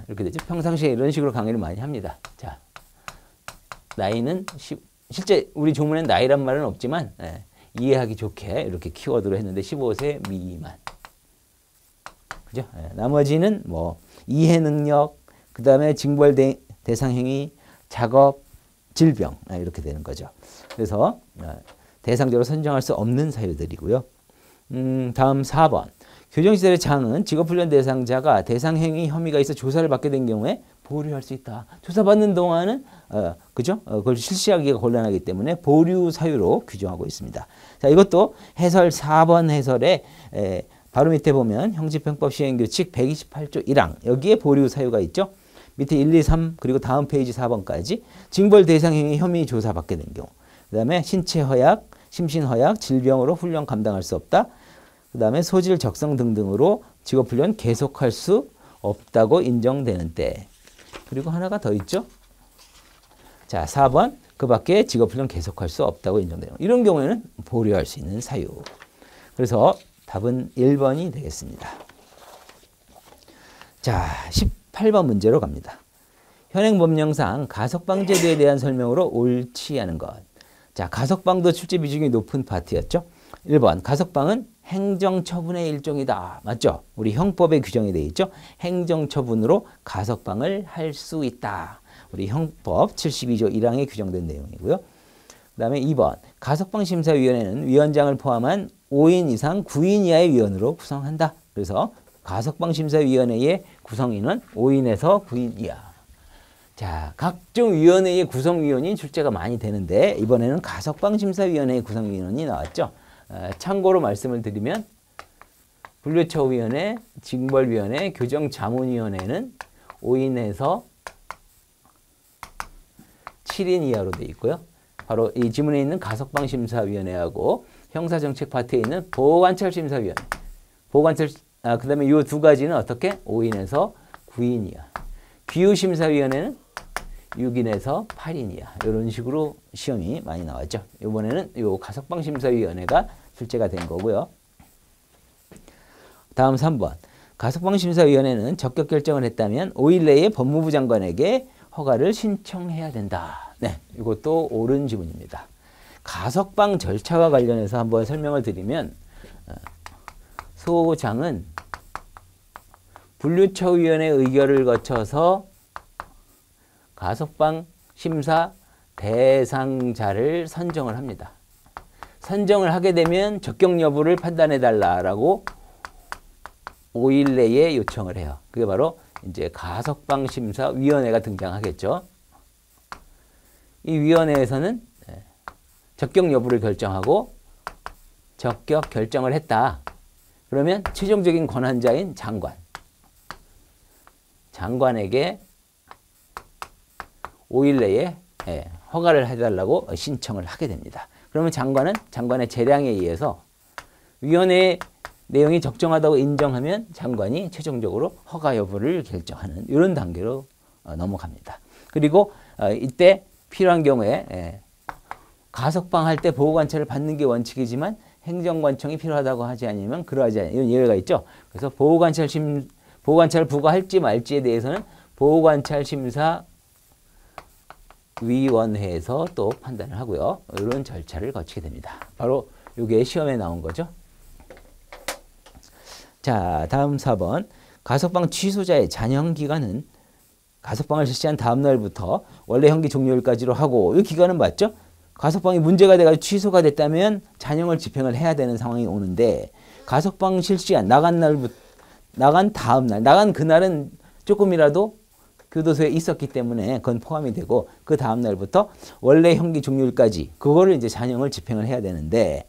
이렇게 되죠. 평상시에 이런 식으로 강의를 많이 합니다. 자, 나이는 실제 우리 조문엔 나이란 말은 없지만 이해하기 좋게 이렇게 키워드로 했는데 15세 미만. 그죠? 나머지는 뭐 이해 능력, 그 다음에 징벌 대상 행위, 작업, 질병 이렇게 되는 거죠. 그래서 대상자로 선정할 수 없는 사유들이고요. 다음 4번. 교정시설의 장은 직업훈련 대상자가 대상행위 혐의가 있어 조사를 받게 된 경우에 보류할 수 있다. 조사받는 동안은 그죠? 그걸 실시하기가 곤란하기 때문에 보류 사유로 규정하고 있습니다. 자, 이것도 해설 4번 해설에 바로 밑에 보면 형집행법 시행규칙 128조 1항 여기에 보류 사유가 있죠. 밑에 1, 2, 3 그리고 다음 페이지 4번까지 징벌 대상행위 혐의 조사받게 된 경우 그 다음에 신체 허약, 심신 허약, 질병으로 훈련 감당할 수 없다. 그 다음에 소질 적성 등등으로 직업훈련 계속할 수 없다고 인정되는 때. 그리고 하나가 더 있죠. 자, 4번 그 밖에 직업훈련 계속할 수 없다고 인정되는 이런 경우에는 보류할 수 있는 사유. 그래서 답은 1번이 되겠습니다. 자, 18번 문제로 갑니다. 현행법령상 가석방제도에 대한 설명으로 옳지 않은 것. 자, 가석방도 출제 비중이 높은 파트였죠. 1번 가석방은 행정처분의 일종이다. 맞죠? 우리 형법에 규정이 되어 있죠. 행정처분으로 가석방을 할 수 있다. 우리 형법 72조 1항에 규정된 내용이고요. 그 다음에 2번 가석방심사위원회는 위원장을 포함한 5인 이상 9인 이하의 위원으로 구성한다. 그래서 가석방심사위원회의 구성인은 5인에서 9인 이하. 자, 각종 위원회의 구성위원이 출제가 많이 되는데 이번에는 가석방심사위원회의 구성위원이 나왔죠. 참고로 말씀을 드리면 분류처위원회, 징벌위원회, 교정자문위원회는 5인에서 7인 이하로 되어 있고요. 바로 이 지문에 있는 가석방심사위원회하고 형사정책 파트에 있는 보호관찰심사위원회. 그 다음에 이 두 가지는 어떻게? 5인에서 9인 이하. 귀후심사위원회는 6인에서 8인 이하. 이런 식으로 시험이 많이 나왔죠. 이번에는 이 가석방심사위원회가 출제가 된 거고요. 다음 3번. 가석방심사위원회는 적격 결정을 했다면 5일 내에 법무부 장관에게 허가를 신청해야 된다. 네, 이것도 옳은 지문입니다. 가석방 절차와 관련해서 한번 설명을 드리면 소장은 분류처위원회 의결을 거쳐서 가석방 심사 대상자를 선정을 합니다. 선정을 하게 되면 적격 여부를 판단해 달라라고 5일 내에 요청을 해요. 그게 바로 이제 가석방심사위원회가 등장하겠죠. 이 위원회에서는 적격 여부를 결정하고 적격 결정을 했다. 그러면 최종적인 권한자인 장관에게 5일 내에 허가를 해달라고 신청을 하게 됩니다. 그러면 장관의 재량에 의해서 위원회의 내용이 적정하다고 인정하면 장관이 최종적으로 허가 여부를 결정하는 이런 단계로 넘어갑니다. 그리고 이때 필요한 경우에 가석방할 때 보호관찰을 받는 게 원칙이지만 행정관청이 필요하다고 하지 않으면 그러하지 않는 이런 예외가 있죠. 그래서 보호관찰을 부과할지 말지에 대해서는 보호관찰심사위원회에서 또 판단을 하고요. 이런 절차를 거치게 됩니다. 바로 이게 시험에 나온 거죠. 자, 다음 4번. 가석방 취소자의 잔영 기간은 가석방을 실시한 다음 날부터 원래 형기 종료일까지로 하고 이 기간은 맞죠? 가석방이 문제가 돼가지고 취소가 됐다면 잔영을 집행을 해야 되는 상황이 오는데 가석방 실시한 나간 다음 날, 나간 그날은 조금이라도 교도소에 있었기 때문에 그건 포함이 되고 그 다음 날부터 원래 형기 종료일까지 그거를 이제 잔영을 집행을 해야 되는데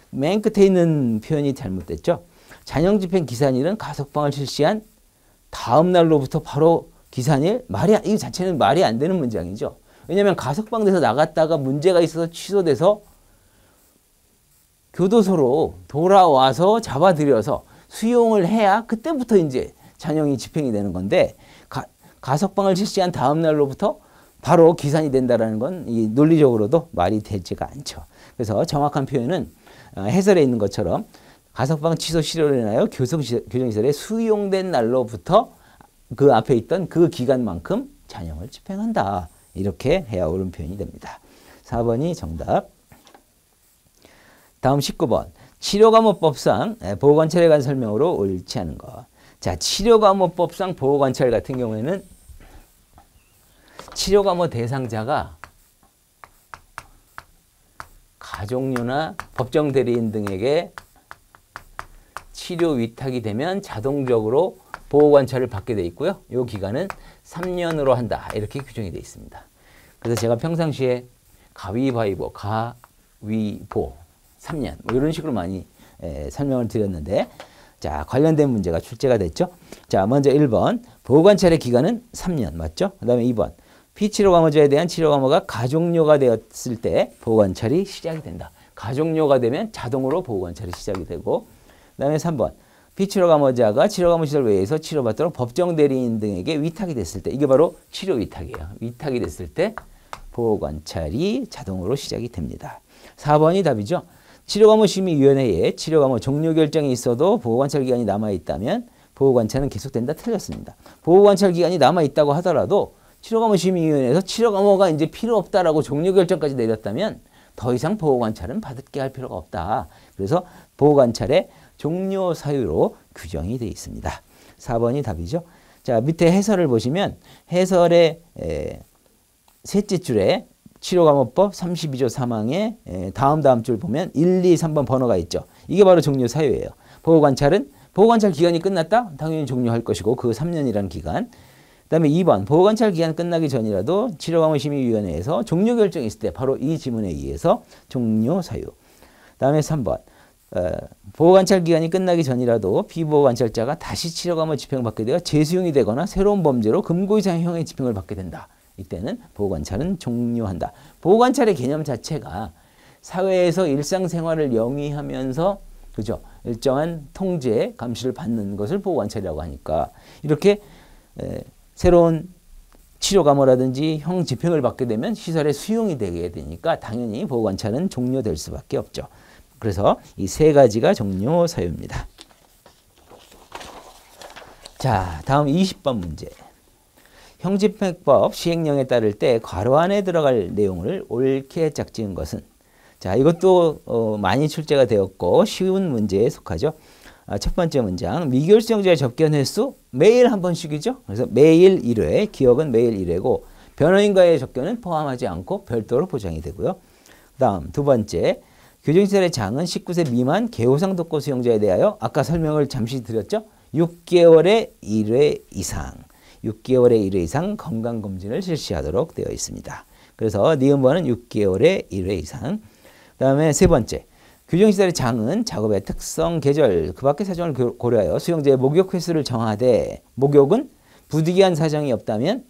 맨 끝에 있는 표현이 잘못됐죠. 잔영 집행 기산일은 가석방을 실시한 다음 날로부터 바로 기산일 이 자체는 말이 안 되는 문장이죠. 왜냐하면 가석방돼서 나갔다가 문제가 있어서 취소돼서 교도소로 돌아와서 잡아들여서 수용을 해야 그때부터 이제 잔영이 집행이 되는 건데 가석방을 실시한 다음 날로부터 바로 기산이 된다는 건 이 논리적으로도 말이 되지가 않죠. 그래서 정확한 표현은 해설에 있는 것처럼 가석방 취소 실효로 인하여 교정시설에 수용된 날로부터 그 앞에 있던 그 기간만큼 잔영을 집행한다. 이렇게 해야 옳은 표현이 됩니다. 4번이 정답. 다음 19번. 치료감호법상 보호관찰에 관한 설명으로 옳지 않은 것. 자, 치료감호법상 보호관찰 같은 경우에는 치료감호 대상자가 가족료나 법정 대리인 등에게 치료 위탁이 되면 자동적으로 보호관찰을 받게 돼 있고요. 이 기간은 3년으로 한다. 이렇게 규정이 되어 있습니다. 그래서 제가 평상시에 가위바위보, 가위보 3년 뭐 이런 식으로 많이 설명을 드렸는데 자, 관련된 문제가 출제가 됐죠. 자, 먼저 1번 보호관찰의 기간은 3년 맞죠? 그 다음에 2번 피치료 감호자에 대한 치료 감호가 가족료가 되었을 때 보호관찰이 시작이 된다. 가족료가 되면 자동으로 보호관찰이 시작이 되고 그 다음에 3번 피치료 감호자가 치료 감호 시설 외에서 치료받도록 법정 대리인 등에게 위탁이 됐을 때 이게 바로 치료 위탁이에요. 위탁이 됐을 때 보호관찰이 자동으로 시작이 됩니다. 4번이 답이죠. 치료감호심의위원회에 치료감호 종료 결정이 있어도 보호관찰 기간이 남아있다면 보호관찰은 계속된다. 틀렸습니다. 보호관찰 기간이 남아있다고 하더라도 치료감호심의위원회에서 치료감호가 이제 필요 없다라고 종료 결정까지 내렸다면 더 이상 보호관찰은 받게 할 필요가 없다. 그래서 보호관찰의 종료 사유로 규정이 되어 있습니다. 4번이 답이죠. 자, 밑에 해설을 보시면 해설의 셋째 줄에 치료감호법 32조 3항에 다음 줄 보면 1, 2, 3번 번호가 있죠. 이게 바로 종료 사유예요. 보호관찰은 보호관찰 기간이 끝났다? 당연히 종료할 것이고 그 3년이라는 기간. 그 다음에 2번 보호관찰 기간 끝나기 전이라도 치료감호심의위원회에서 종료 결정이 있을 때 바로 이 지문에 의해서 종료 사유. 그 다음에 3번 보호관찰 기간이 끝나기 전이라도 비보호관찰자가 다시 치료감호 집행받게 되어 재수용이 되거나 새로운 범죄로 금고 이상형의 집행을 받게 된다. 이때는 보호관찰은 종료한다. 보호관찰의 개념 자체가 사회에서 일상생활을 영위하면서 그죠? 일정한 통제, 감시를 받는 것을 보호관찰이라고 하니까 이렇게 새로운 치료감호라든지 형 집행을 받게 되면 시설에 수용이 되게 되니까 당연히 보호관찰은 종료될 수밖에 없죠. 그래서 이 세 가지가 종료 사유입니다. 자, 다음 20번 문제. 형집행법 시행령에 따를 때 괄호 안에 들어갈 내용을 옳게 짝지은 것은 자, 이것도 많이 출제가 되었고 쉬운 문제에 속하죠. 첫 번째 문장 미결 수용자의 접견 횟수 매일 한 번씩이죠. 그래서 매일 1회, 기억은 매일 1회고 변호인과의 접견은 포함하지 않고 별도로 보장이 되고요. 다음 두 번째 교정시설의 장은 19세 미만 개호상 독거 수용자에 대하여 아까 설명을 잠시 드렸죠. 6개월에 1회 이상 6개월에 1회 이상 건강검진을 실시하도록 되어 있습니다. 그래서 니은번은 6개월에 1회 이상. 그 다음에 세 번째, 규정시설의 장은 작업의 특성, 계절, 그 밖의 사정을 고려하여 수용자의 목욕 횟수를 정하되 목욕은 부득이한 사정이 없다면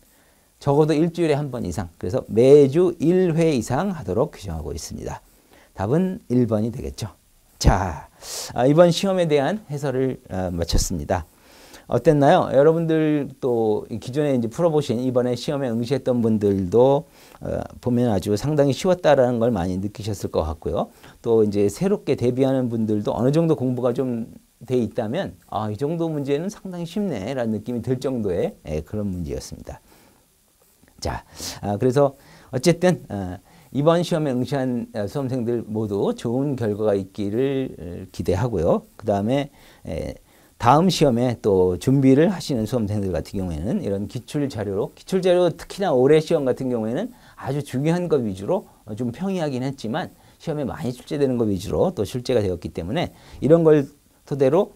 적어도 일주일에 한 번 이상, 그래서 매주 1회 이상 하도록 규정하고 있습니다. 답은 1번이 되겠죠. 자, 이번 시험에 대한 해설을 마쳤습니다. 어땠나요? 여러분들 또 기존에 이제 풀어보신 이번에 시험에 응시했던 분들도 보면 아주 상당히 쉬웠다라는 걸 많이 느끼셨을 것 같고요. 또 이제 새롭게 데뷔하는 분들도 어느 정도 공부가 좀 돼 있다면 이 정도 문제는 상당히 쉽네라는 느낌이 들 정도의 그런 문제였습니다. 자, 그래서 어쨌든 이번 시험에 응시한 수험생들 모두 좋은 결과가 있기를 기대하고요. 그 다음에 다음 시험에 또 준비를 하시는 수험생들 같은 경우에는 이런 기출자료 특히나 올해 시험 같은 경우에는 아주 중요한 것 위주로 좀 평이하긴 했지만 시험에 많이 출제되는 것 위주로 또 출제가 되었기 때문에 이런 걸 토대로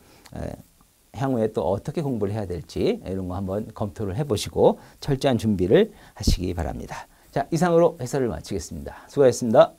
향후에 또 어떻게 공부를 해야 될지 이런 거 한번 검토를 해보시고 철저한 준비를 하시기 바랍니다. 자, 이상으로 해설을 마치겠습니다. 수고하셨습니다.